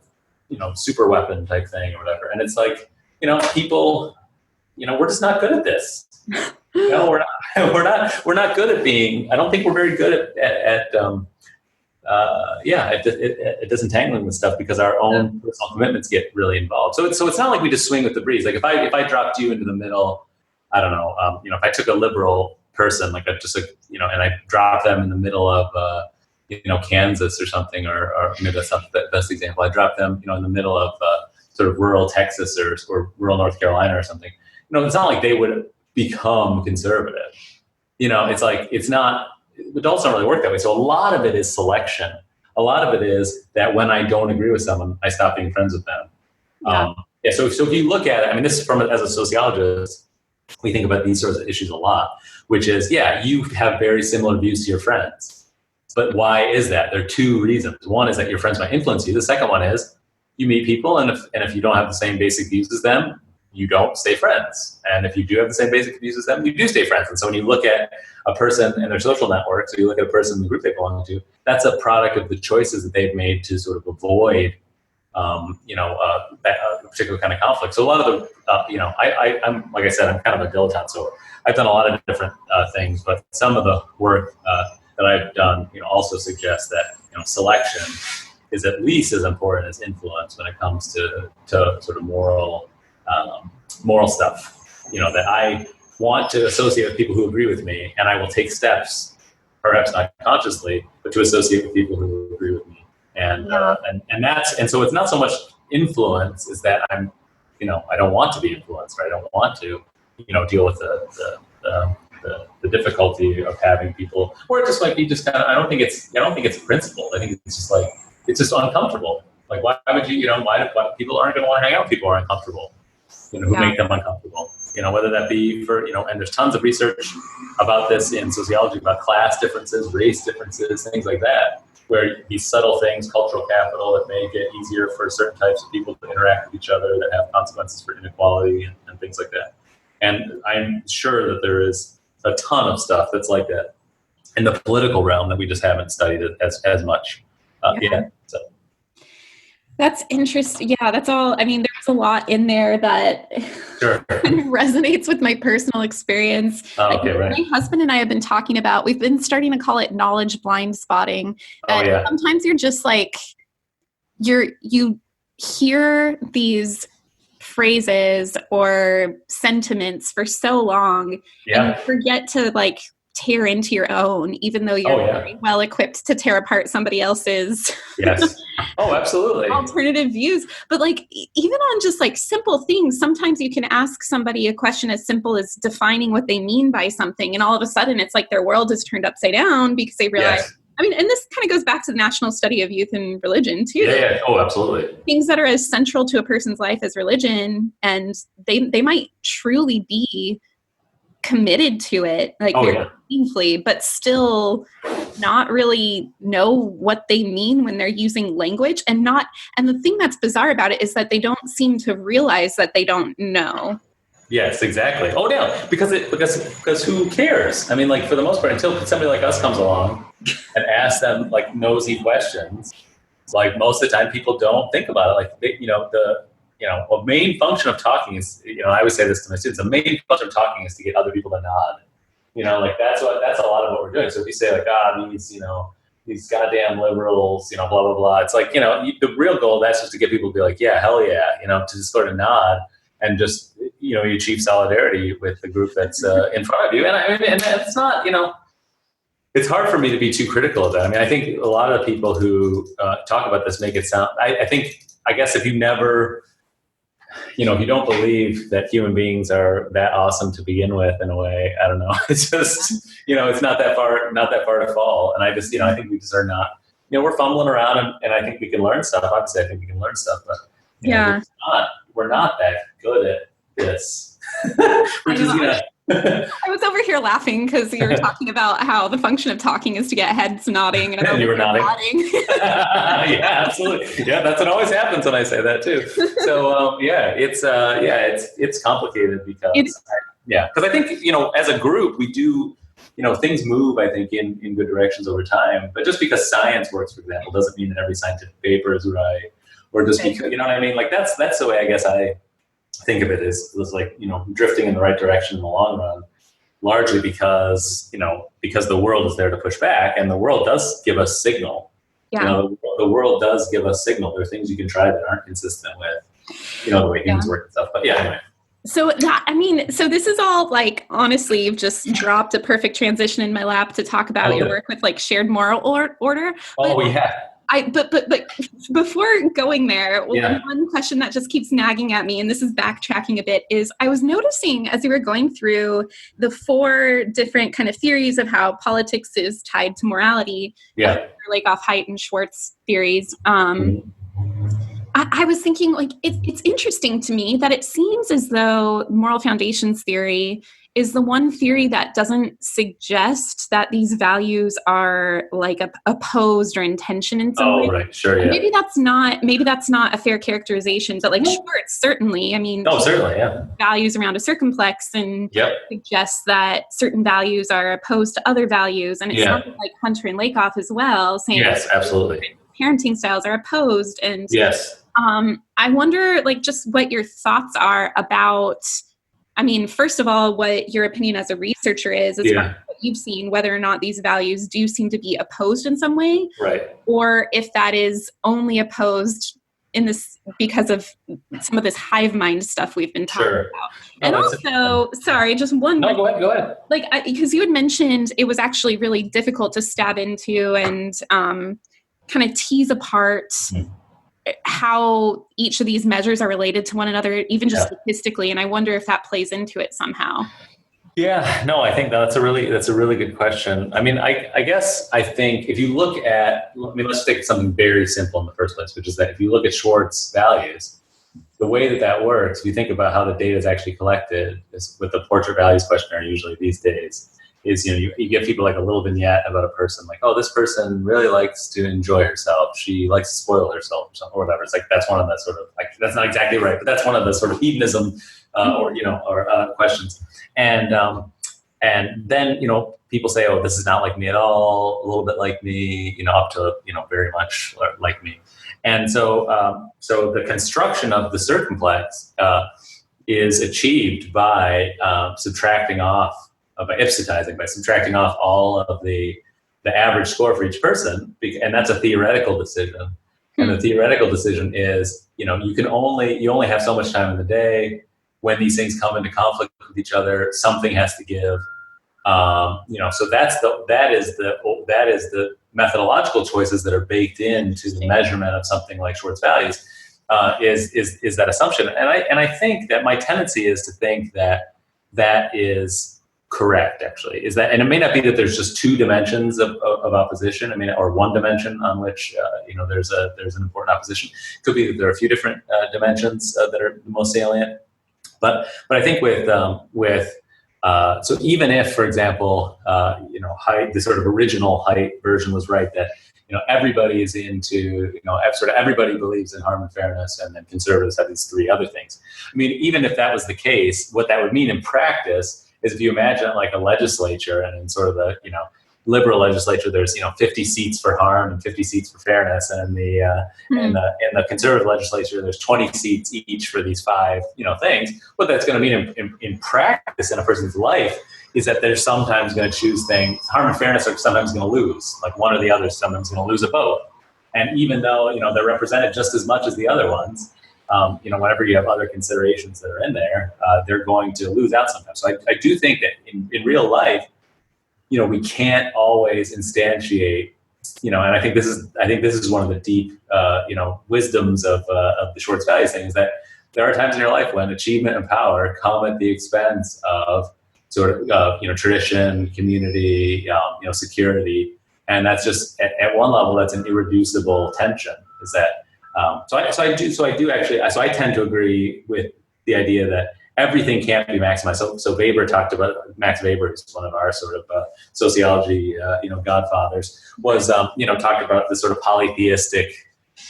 super weapon type thing or whatever. And it's like, people, we're just not good at this. We're not good at being, I don't think we're very good at disentangling with stuff, because our own personal commitments get really involved. So it's not like we just swing with the breeze. Like, if I dropped you into the middle, I don't know, if I took a liberal person, like and I dropped them in the middle of, Kansas or something, or maybe that's not the best example. I dropped them, in the middle of sort of rural Texas or rural North Carolina or something. It's not like they would become conservative. It's like, it's not, adults don't really work that way. So a lot of it is selection. A lot of it is that when I don't agree with someone, I stop being friends with them. Yeah. So if you look at it, I mean, this is as a sociologist, we think about these sorts of issues a lot, which is, you have very similar views to your friends. But why is that? There are two reasons. One is that your friends might influence you. The second one is you meet people, and if you don't have the same basic views as them, you don't stay friends. And if you do have the same basic views as them, you do stay friends. And so when you look at a person and their social network, so you look at a person in the group they belong to, that's a product of the choices that they've made to sort of avoid, that particular kind of conflict. So a lot of the, I'm like I said, I'm kind of a dilettante, so I've done a lot of different things, but some of the work that I've done, also suggests that selection is at least as important as influence when it comes to sort of moral stuff. That I want to associate with people who agree with me, and I will take steps, perhaps not consciously, but to associate with people who agree with me. And so it's not so much influence as that I'm, I don't want to be influenced, or I don't want to, deal with the difficulty of having people, or it just might be just kind of, I don't think it's principled. I think it's just like, it's just uncomfortable. Like, why would you, why people aren't going to want to hang out with people who are uncomfortable, who make them uncomfortable. whether that be for, and there's tons of research about this in sociology, about class differences, race differences, things like that, where these subtle things, cultural capital, that make it easier for certain types of people to interact with each other, that have consequences for inequality and things like that. And I'm sure that there is a ton of stuff that's like that in the political realm that we just haven't studied it as much yet. So. That's interesting. Yeah, that's all. I mean, there's a lot in there that sure. resonates with my personal experience. Right. My husband and I have been talking about, we've been starting to call it knowledge blind spotting. Sometimes you're just like, you hear these phrases or sentiments for so long and you forget to like tear into your own, even though you're very well equipped to tear apart somebody else's absolutely alternative views. But like, even on just like simple things, sometimes you can ask somebody a question as simple as defining what they mean by something, and all of a sudden it's like their world is turned upside down because they realize I mean, and this kind of goes back to the national study of youth and religion too. Absolutely. Things that are as central to a person's life as religion, and they might truly be committed to it, like very meaningfully, but still not really know what they mean when they're using language, and the thing that's bizarre about it is that they don't seem to realize that they don't know. Yes, exactly. Because who cares? I mean, like, for the most part, until somebody like us comes along and asks them like nosy questions, like most of the time people don't think about it. Like, a main function of talking is, I always say this to my students, the main function of talking is to get other people to nod. Like that's a lot of what we're doing. So if you say like, these goddamn liberals, blah, blah, blah. It's like, the real goal, that's just to get people to be like, yeah, hell yeah, to just sort of nod and just, you achieve solidarity with the group that's in front of you. And it's not, it's hard for me to be too critical of that. I mean, I think a lot of people who talk about this make it sound, I guess if you never, if you don't believe that human beings are that awesome to begin with, in a way, I don't know. It's just, it's not that far to fall. And I just, I think we just are not, we're fumbling around and I think we can learn stuff. Obviously, I think we can learn stuff, but we're not that good at this. I was over here laughing because you were talking about how the function of talking is to get heads nodding, and you were nodding. Yeah, absolutely. Yeah, that's what always happens when I say that too. So it's complicated because I think as a group we do things move, I think, in good directions over time. But just because science works, for example, doesn't mean that every scientific paper is right, or just because what I mean. Like that's the way I guess I think of it, is like, drifting in the right direction in the long run, largely because the world is there to push back, and the world does give us signal. The world does give us signal. There are things you can try that aren't consistent with, the way humans work and stuff. But anyway. So this is all like, honestly, you've just dropped a perfect transition in my lap to talk about your work with like shared moral order. But before going there, one question that just keeps nagging at me, and this is backtracking a bit, is I was noticing as we were going through the 4 different kind of theories of how politics is tied to morality, Lakoff, Haidt, and Schwartz theories. I was thinking, like, it's interesting to me that it seems as though moral foundations theory is the one theory that doesn't suggest that these values are like opposed or in tension in some way. Right, sure, yeah. Maybe that's not a fair characterization, but like Schwartz, certainly. I mean, certainly, yeah. Values around a circumplex and suggests that certain values are opposed to other values, and it's something like Hunter and Lakoff as well, saying absolutely. Parenting styles are opposed, and I wonder, like, just what your thoughts are about. I mean, first of all, what your opinion as a researcher is what you've seen, whether or not these values do seem to be opposed in some way, right? Or if that is only opposed in this because of some of this hive mind stuff we've been talking about. And also, sorry, just one. No, go ahead. Like, because you had mentioned it was actually really difficult to stab into and kind of tease apart how each of these measures are related to one another, even just statistically. And I wonder if that plays into it somehow. Yeah, no, I think that's a really good question. I mean, I think if you look at, let's take something very simple in the first place, which is that if you look at Schwartz values, the way that works, if you think about how the data is actually collected, is with the portrait values questionnaire usually these days, is you give people like a little vignette about a person, like, oh, this person really likes to enjoy herself. She likes to spoil herself or something, or whatever. It's like that's one of the sort of like that's not exactly right, but that's one of the sort of hedonism questions. And then people say, oh, this is not like me at all, a little bit like me, up to very much like me. And so the construction of the circumplex is achieved by subtracting off. By ipsitizing, by subtracting off all of the average score for each person, and that's a theoretical decision. And the theoretical decision is, you only have so much time in the day. When these things come into conflict with each other, something has to give. So that is the methodological choices that are baked into the measurement of something like Schwartz values. Is that assumption? And I think that my tendency is to think that is correct, actually, is that, and it may not be that there's just two dimensions of opposition. I mean, or one dimension on which there's an important opposition. It could be that there are a few different dimensions that are the most salient. But I think so even if, for example, Haidt, the sort of original Haidt version was right, that everybody is into sort of everybody believes in harm and fairness, and then conservatives have these three other things. I mean, even if that was the case, what that would mean in practice is if you imagine like a legislature, and in sort of the liberal legislature, there's 50 seats for harm and 50 seats for fairness, and in the conservative legislature, there's 20 seats each for these five things. What that's going to mean in practice in a person's life is that they're sometimes going to choose things. Harm and fairness are sometimes going to lose, like one or the other is sometimes going to lose a vote, and even though they're represented just as much as the other ones. Whenever you have other considerations that are in there, they're going to lose out sometimes. So I do think that in real life, we can't always instantiate, and I think this is one of the deep, wisdoms of the Schwartz values thing, is that there are times in your life when achievement and power come at the expense of sort of, tradition, community, security, and that's just at one level that's an irreducible tension. Is that So I tend to agree with the idea that everything can't be maximized. So Weber talked about, Max Weber, who's one of our sort of sociology, godfathers, was talked about the sort of polytheistic,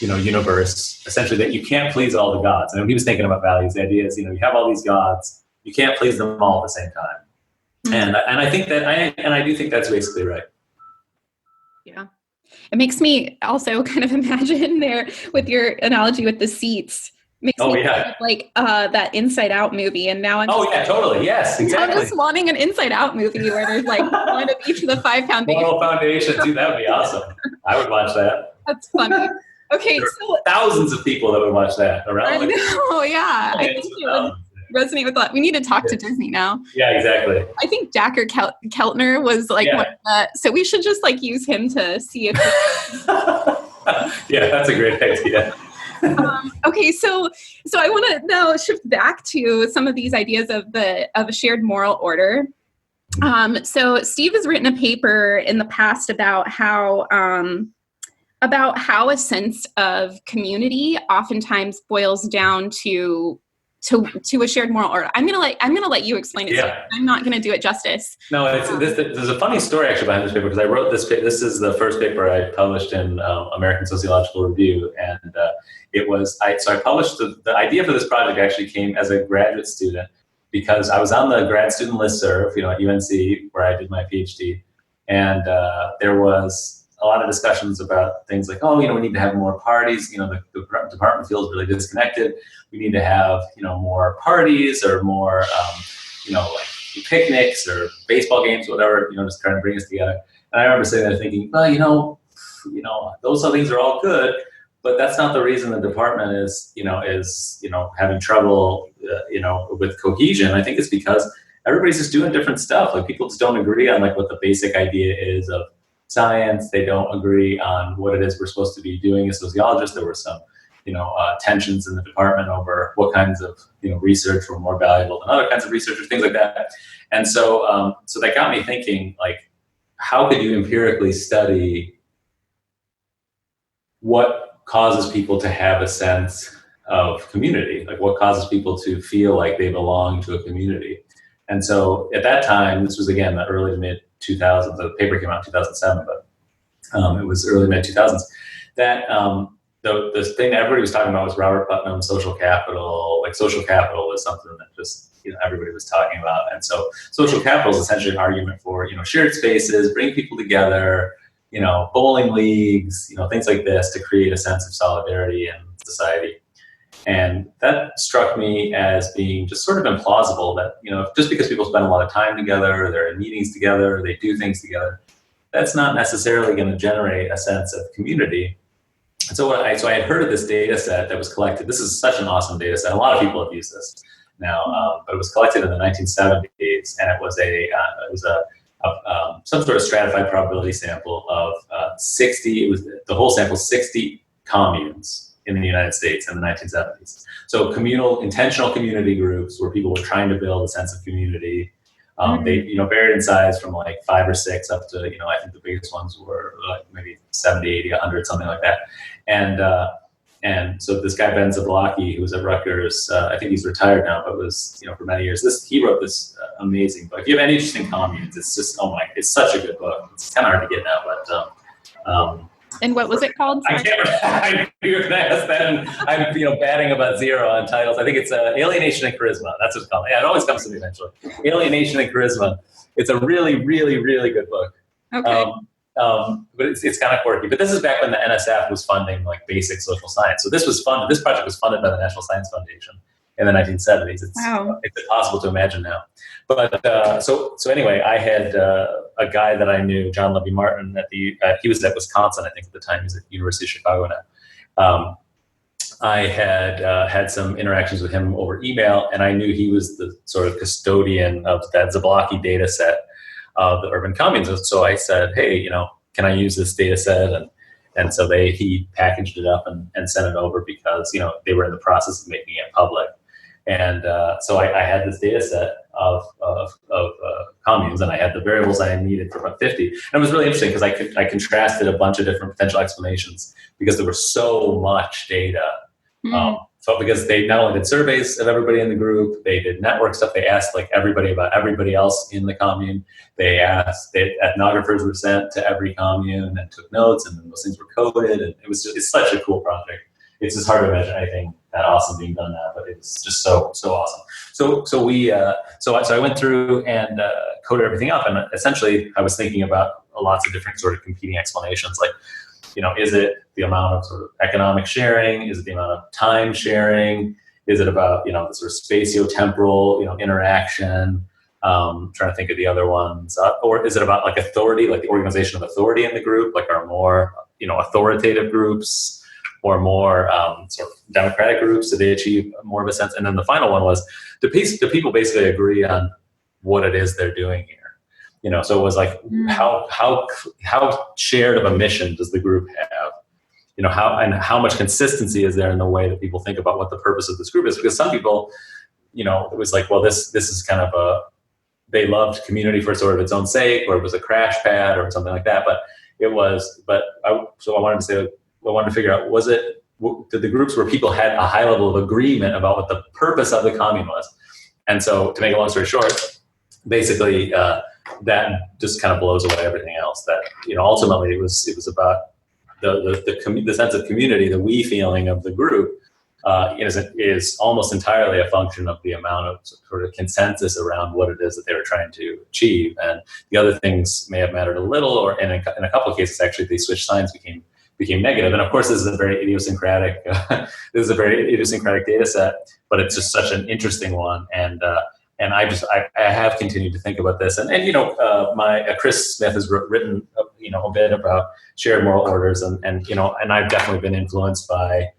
universe, essentially, that you can't please all the gods. And he was thinking about values. The idea is, you have all these gods, you can't please them all at the same time. Mm-hmm. And I think that I do think that's basically right. Yeah. It makes me also kind of imagine there with your analogy with the seats. Makes me think of like that Inside Out movie, and now I'm totally, yes, exactly. I'm just wanting an Inside Out movie where there's like one of each of the 5 foundations. Moral foundations, dude, that would be awesome. I would watch that. That's funny. Okay, so thousands of people that would watch that around. I know, yeah. I think it would resonate with that. We need to talk to Disney now. Yeah, exactly. I think Dacher Keltner was like one of the, so we should just like use him to see if yeah, that's a great idea. Okay, so I want to now shift back to some of these ideas of a shared moral order. So Steve has written a paper in the past about how a sense of community oftentimes boils down to a shared moral order. I'm gonna let you explain it. Yeah. I'm not gonna do it justice. No, there's a funny story actually behind this paper, because I wrote this. This is the first paper I published in American Sociological Review, and I published the idea for this project actually came as a graduate student, because I was on the grad student listserv, at UNC, where I did my PhD, and there was a lot of discussions about things like, we need to have more parties. The department feels really disconnected. We need to have, more parties, or more, like picnics or baseball games, whatever, just trying to bring us together. And I remember sitting there thinking, well, those things are all good, but that's not the reason the department is having trouble, with cohesion. I think it's because everybody's just doing different stuff. Like, people just don't agree on like what the basic idea is of science. They don't agree on what it is we're supposed to be doing as sociologists. There were some, tensions in the department over what kinds of, research were more valuable than other kinds of research, or things like that. And so that got me thinking, like, how could you empirically study what causes people to have a sense of community, like what causes people to feel like they belong to a community. And so at that time, this was again the early to mid 2000s. The paper came out in 2007, but it was early mid 2000s. That the thing that everybody was talking about was Robert Putnam's social capital. Like social capital was something that just everybody was talking about. And so social capital is essentially an argument for shared spaces, bring people together, bowling leagues, things like this to create a sense of solidarity in society. And that struck me as being just sort of implausible that, just because people spend a lot of time together, they're in meetings together, they do things together, that's not necessarily going to generate a sense of community. And so I had heard of this data set that was collected. This is such an awesome data set. A lot of people have used this now, but it was collected in the 1970s, and it was some sort of stratified probability sample of 60. It was the whole sample, 60 communes in the United States in the 1970s. So intentional community groups where people were trying to build a sense of community. They varied in size from like 5 or 6 up to I think the biggest ones were like maybe 70, 80, 100, something like that. And so this guy Ben Zablocki, who was at Rutgers, I think he's retired now, but was for many years. He wrote this amazing book. If you have any interest in communes, it's just it's such a good book. It's kind of hard to get now, but. And what was it called? Sorry. I can't remember. I knew you were going to ask that, and I'm batting about zero on titles. I think it's Alienation and Charisma. That's what it's called. Yeah, it always comes to me eventually. Alienation and Charisma. It's a really, really, really good book. Okay. But it's kind of quirky. But this is back when the NSF was funding like basic social science. So this project was funded by the National Science Foundation in the 1970s. It's impossible to imagine now. But so anyway, I had a guy that I knew, John Levy Martin, he was at Wisconsin, I think at the time. He was at the University of Chicago now. I had some interactions with him over email, and I knew he was the sort of custodian of that Zablocki data set of the urban communes. So I said, hey, can I use this data set? And so he packaged it up and sent it over because, they were in the process of making it public. And so I had this data set of communes, and I had the variables I needed for about 50. And it was really interesting because I contrasted a bunch of different potential explanations because there was so much data. So because they not only did surveys of everybody in the group, they did network stuff. They asked like everybody about everybody else in the commune. Ethnographers were sent to every commune and took notes, and then those things were coded. And it's such a cool project. It's just hard to imagine anything that awesome being done now, but it's just so awesome. So I went through and coded everything up, and essentially I was thinking about lots of different sort of competing explanations, like, is it the amount of sort of economic sharing? Is it the amount of time sharing? Is it about the sort of spatio-temporal interaction? Trying to think of the other ones, or is it about like authority, like the organization of authority in the group, like are more authoritative groups? Or more sort of democratic groups, do they achieve more of a sense? And then the final one was, do people basically agree on what it is they're doing here? So it was like, how shared of a mission does the group have? How much consistency is there in the way that people think about what the purpose of this group is? Because some people, it was like, well, this is kind of they loved community for sort of its own sake, or it was a crash pad or something like that. I wanted to figure out, did the groups where people had a high level of agreement about what the purpose of the commune was? And so to make a long story short, basically that just kind of blows away everything else. That, ultimately it was about the sense of community, the we feeling of the group is almost entirely a function of the amount of sort of consensus around what it is that they were trying to achieve. And the other things may have mattered a little, or in a couple of cases, actually, they switched signs, became negative. And of course, this is a very idiosyncratic data set, but it's just such an interesting one. And I have continued to think about this. And Chris Smith has written a bit about shared moral orders, and I've definitely been influenced by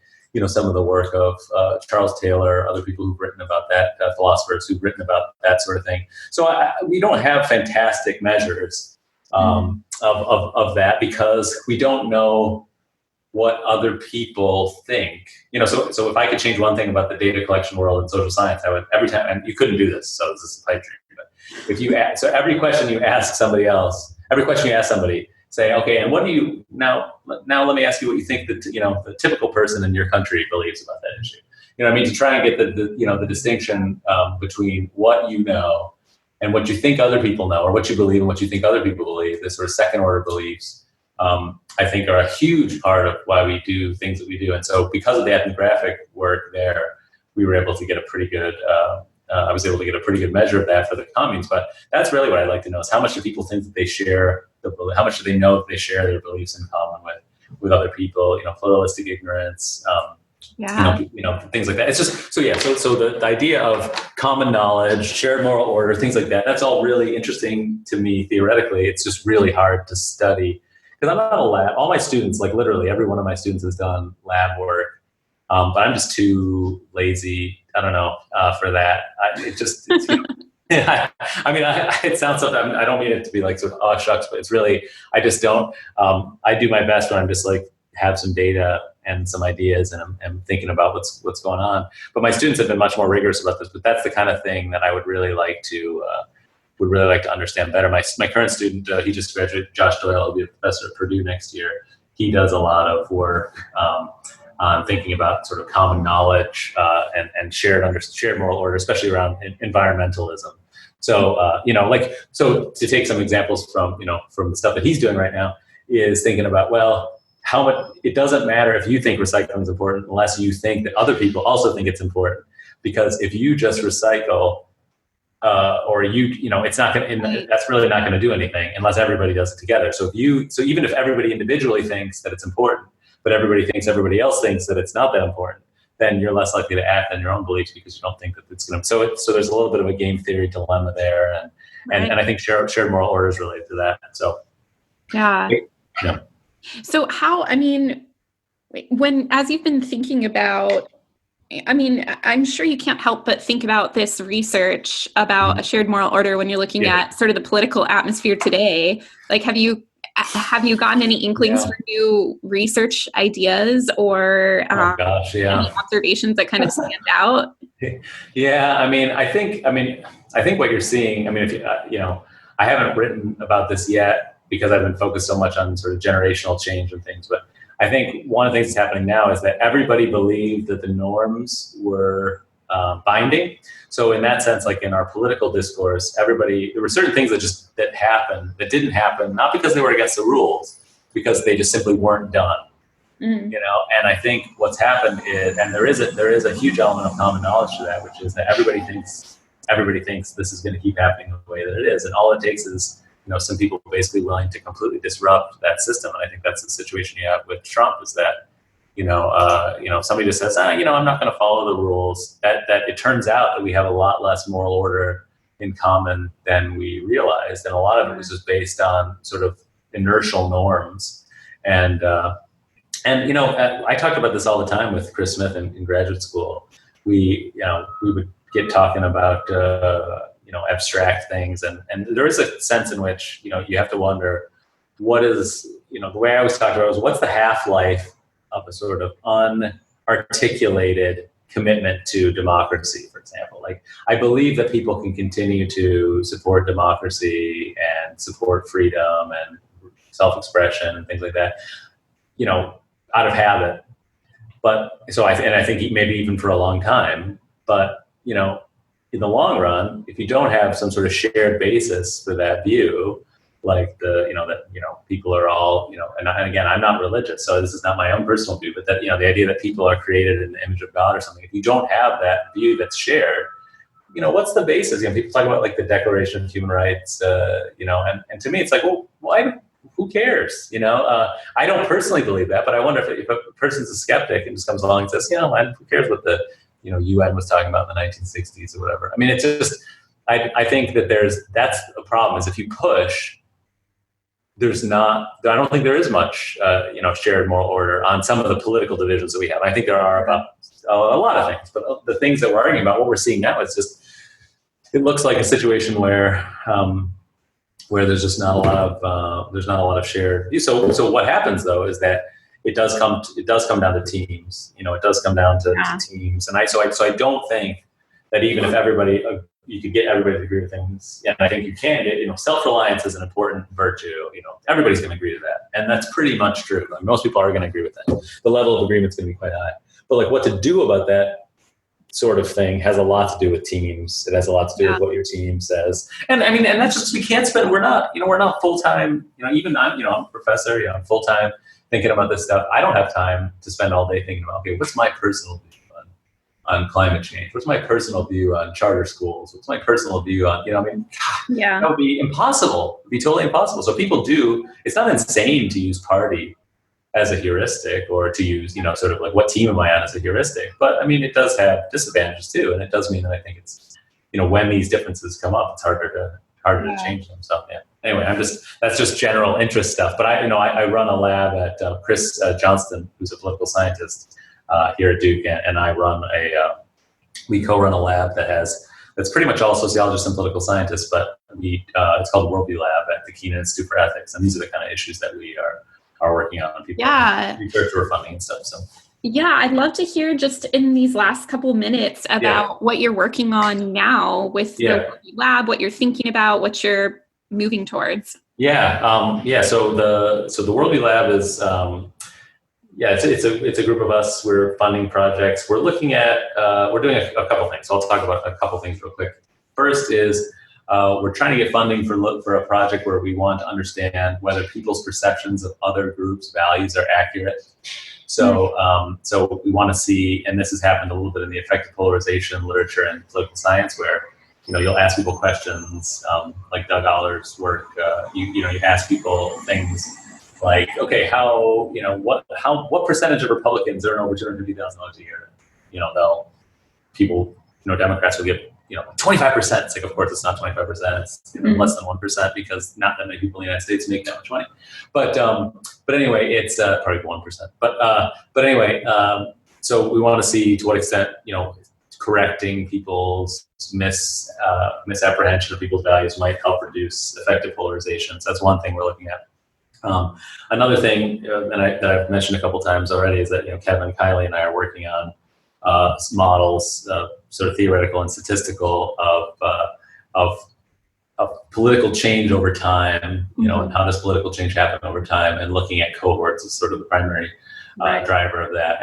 some of the work of Charles Taylor, other people who've written about that, philosophers who've written about that sort of thing. So we don't have fantastic measures of that because we don't know what other people think. So if I could change one thing about the data collection world in social science, I would every time, and you couldn't do this, so this is a pipe dream, but so every question you ask somebody, say, okay, and what do you, now let me ask you what you think that, the typical person in your country believes about that issue. You know what I mean? To try and get the distinction between what you know and what you think other people know, or what you believe and what you think other people believe, this sort of second order beliefs, I think are a huge part of why we do things that we do. And so because of the ethnographic work there, we were able to get a pretty good, I was able to get a pretty good measure of that for the communes. But that's really what I'd like to know, is how much do people think that they share, how much do they know that they share their beliefs in common with other people, pluralistic ignorance, things like that. It's just, so the idea of common knowledge, shared moral order, things like that, that's all really interesting to me theoretically. It's just really hard to study because I'm not a lab. All my students, like literally every one of my students has done lab work, but I'm just too lazy, I don't know, for that. It sounds something, I don't mean it to be like sort of, oh shucks, but it's really, I just don't, I do my best when I'm just like, have some data and some ideas, and I'm thinking about what's going on. But my students have been much more rigorous about this. But that's the kind of thing that I would really like to understand better. My current student, he just graduated, Josh Doyle, will be a professor at Purdue next year. He does a lot of work on thinking about sort of common knowledge and shared moral order, especially around environmentalism. So so to take some examples from the stuff that he's doing right now, is thinking about, well, how much, it doesn't matter if you think recycling is important unless you think that other people also think it's important. Because if you just recycle, it's not going to, that's really not going to do anything unless everybody does it together. So even if everybody individually thinks that it's important, but everybody else thinks that it's not that important, then you're less likely to act on your own beliefs because you don't think that it's going to. So there's a little bit of a game theory dilemma there, and I think shared moral order is related to that. So yeah. So as you've been thinking about, I'm sure you can't help but think about this research about a shared moral order when you're looking at sort of the political atmosphere today. Like, have you gotten any inklings for new research ideas or any observations that kind of stand out? Yeah, I think what you're seeing, if I haven't written about this yet because I've been focused so much on sort of generational change and things, but I think one of the things that's happening now is that everybody believed that the norms were binding. So in that sense, like in our political discourse, there were certain things that happened that didn't happen, not because they were against the rules, because they just simply weren't done. And I think what's happened is, and there is a huge element of common knowledge to that, which is that everybody thinks this is going to keep happening the way that it is, and all it takes is some people basically willing to completely disrupt that system. And I think that's the situation you have with Trump, is that, somebody just says, I'm not going to follow the rules. That it turns out that we have a lot less moral order in common than we realized. And a lot of it was just based on sort of inertial norms. And I talked about this all the time with Chris Smith in graduate school. We would get talking about, abstract things. And there is a sense in which, you have to wonder, what is, the way I always talk about it was, what's the half-life of a sort of unarticulated commitment to democracy, for example. Like, I believe that people can continue to support democracy and support freedom and self-expression and things like that, out of habit. But I think maybe even for a long time, but, in the long run, if you don't have some sort of shared basis for that view, like people are all, and again, I'm not religious, so this is not my own personal view, but that, the idea that people are created in the image of God or something, if you don't have that view that's shared, what's the basis? People talk about like the Declaration of Human Rights, and to me, it's like, well, why? Who cares? I don't personally believe that, but I wonder if a person's a skeptic and just comes along and says, who cares what the UN was talking about in the 1960s or whatever. It's just, I think that that's a problem, is if you push, I don't think there is much, shared moral order on some of the political divisions that we have. I think there are about a lot of things, but the things that we're arguing about, what we're seeing now, is just, it looks like a situation where there's just not a lot of shared. So what happens though is that it does come down to teams. It does come down to teams, and I don't think that even if you could get everybody to agree with things, and I think you can get, self-reliance is an important virtue. Everybody's going to agree to that, and that's pretty much true. Most people are going to agree with that. The level of agreement is going to be quite high, but like what to do about that sort of thing has a lot to do with teams. It has a lot to do with what your team says. And I mean, and that's just, we can't spend, we're not full-time, even I'm a professor, I'm full-time thinking about this stuff. I don't have time to spend all day thinking about, okay, what's my personal view on climate change? What's my personal view on charter schools? What's my personal view on, that would be impossible. It'd be totally impossible. So people do, it's not insane to use party as a heuristic, or to use, sort of like, what team am I on as a heuristic? But I mean, it does have disadvantages too. And it does mean that I think it's, when these differences come up, it's harder to change them. So yeah. Anyway, that's just general interest stuff. But I run a lab at Chris Johnston, who's a political scientist here at Duke, and I run we co-run a lab that's pretty much all sociologists and political scientists, but it's called the Worldview Lab at the Kenan Institute for Ethics. And these are the kind of issues that we are working on people research or funding and stuff. So yeah, I'd love to hear just in these last couple minutes about what you're working on now with the Worldview Lab, what you're thinking about, what you're moving towards. So the Worldview Lab is it's a group of us. We're funding projects. We're looking at we're doing a couple things. So I'll talk about a couple things real quick. First is we're trying to get funding for a project where we want to understand whether people's perceptions of other groups' values are accurate. So, so we want to see, and this has happened a little bit in the effective polarization literature and political science, where you'll ask people questions like Doug Aller's work. You ask people things like, okay, what percentage of Republicans earn over $250,000 a year? Democrats will get 25%. It's like, of course, it's not 25%. It's less than 1%, because not that many people in the United States make that much money. But anyway, it's probably 1%. But anyway, so we want to see to what extent correcting people's misapprehension of people's values might help reduce effective polarization. So that's one thing we're looking at. Another thing, that I've mentioned a couple times already, is that Kevin, Kiley, and I are working on models, sort of theoretical and statistical, of political change over time, and how does political change happen over time, and looking at cohorts as sort of the primary driver of that.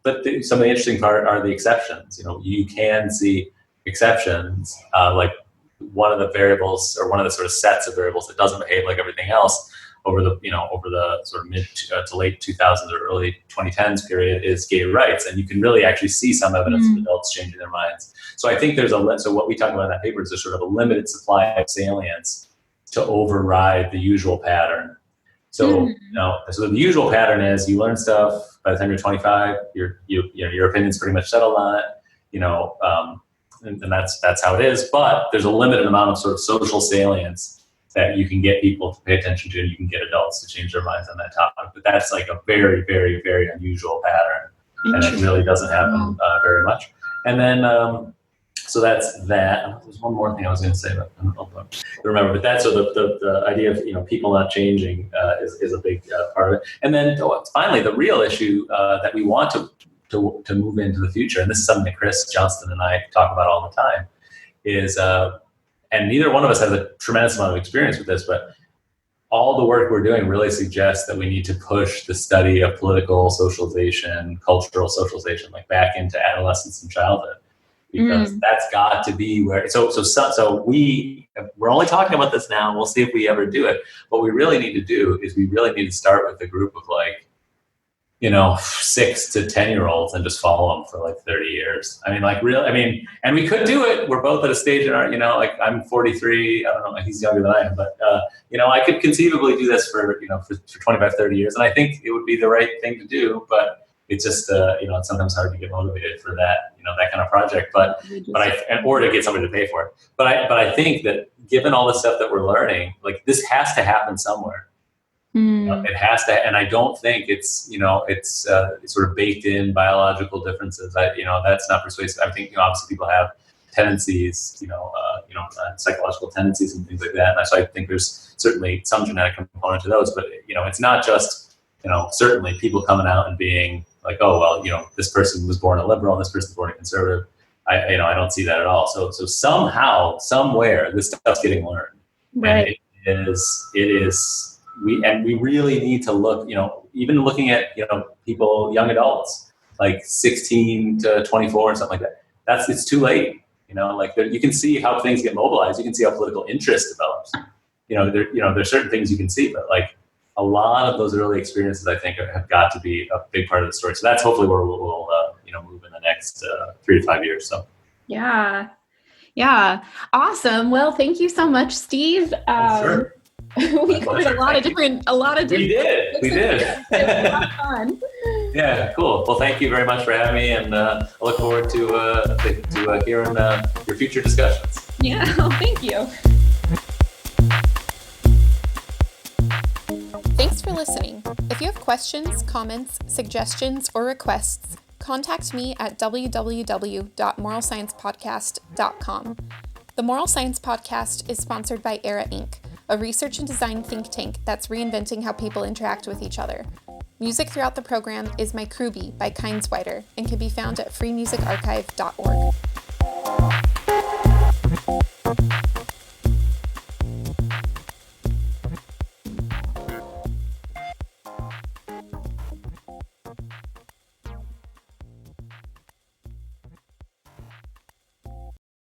But some of the interesting part are the exceptions. You can see exceptions, like one of the variables, or one of the sort of sets of variables that doesn't behave like everything else over the sort of mid to late 2000s or early 2010s period, is gay rights. And you can really actually see some evidence of adults changing their minds. So I think so what we talk about in that paper is there's sort of a limited supply of salience to override the usual pattern. So, so the usual pattern is you learn stuff by the time you're 25, your opinion's pretty much settled on it, and that's how it is. But there's a limited amount of sort of social salience that you can get people to pay attention to, and you can get adults to change their minds on that topic. But that's like a very, very, very unusual pattern, and it really doesn't happen very much. And then, so that's that. There's one more thing I was going to say, but I don't remember. But that's, so the idea of people not changing is a big part of it. And then finally, the real issue that we want to move into the future, and this is something that Chris Johnston and I talk about all the time, is and neither one of us has a tremendous amount of experience with this, but all the work we're doing really suggests that we need to push the study of political socialization, cultural socialization, like back into adolescence and childhood, because that's got to be where. So we're only talking about this now, and we'll see if we ever do it. What we really need to do is we really need to start with a group of 6 to 10-year-olds and just follow them for 30 years. And we could do it. We're both at a stage in our, I'm 43. I don't know, he's younger than I am, but I could conceivably do this for 25, 30 years. And I think it would be the right thing to do, but it's just, it's sometimes hard to get motivated for that, that kind of project, or to get somebody to pay for it. But I think that given all the stuff that we're learning, this has to happen somewhere. It has to, and I don't think it's sort of baked in biological differences. That's not persuasive. I think obviously people have tendencies, psychological tendencies and things like that. And so I think there's certainly some genetic component to those. But it's not just certainly people coming out and being like, oh well, this person was born a liberal and this person's born a conservative. I don't see that at all. So somehow, somewhere, this stuff's getting learned. Right. And it is. We really need to look, even looking at, people, young adults, like 16 to 24 and something like that. It's too late. Like you can see how things get mobilized. You can see how political interest develops. There's certain things you can see, but like a lot of those early experiences, I think, have got to be a big part of the story. So that's hopefully where we'll move in the next 3 to 5 years. So yeah, awesome. Well, thank you so much, Steve. Sure. We covered a lot of different. We did. It was a lot of fun. Yeah, cool. Well, thank you very much for having me, and I look forward to hearing your future discussions. Yeah, thank you. Thanks for listening. If you have questions, comments, suggestions, or requests, contact me at www.moralsciencepodcast.com. The Moral Science Podcast is sponsored by ERA Inc., a research and design think tank that's reinventing how people interact with each other. Music throughout the program is My Kruby by Kindswider and can be found at freemusicarchive.org.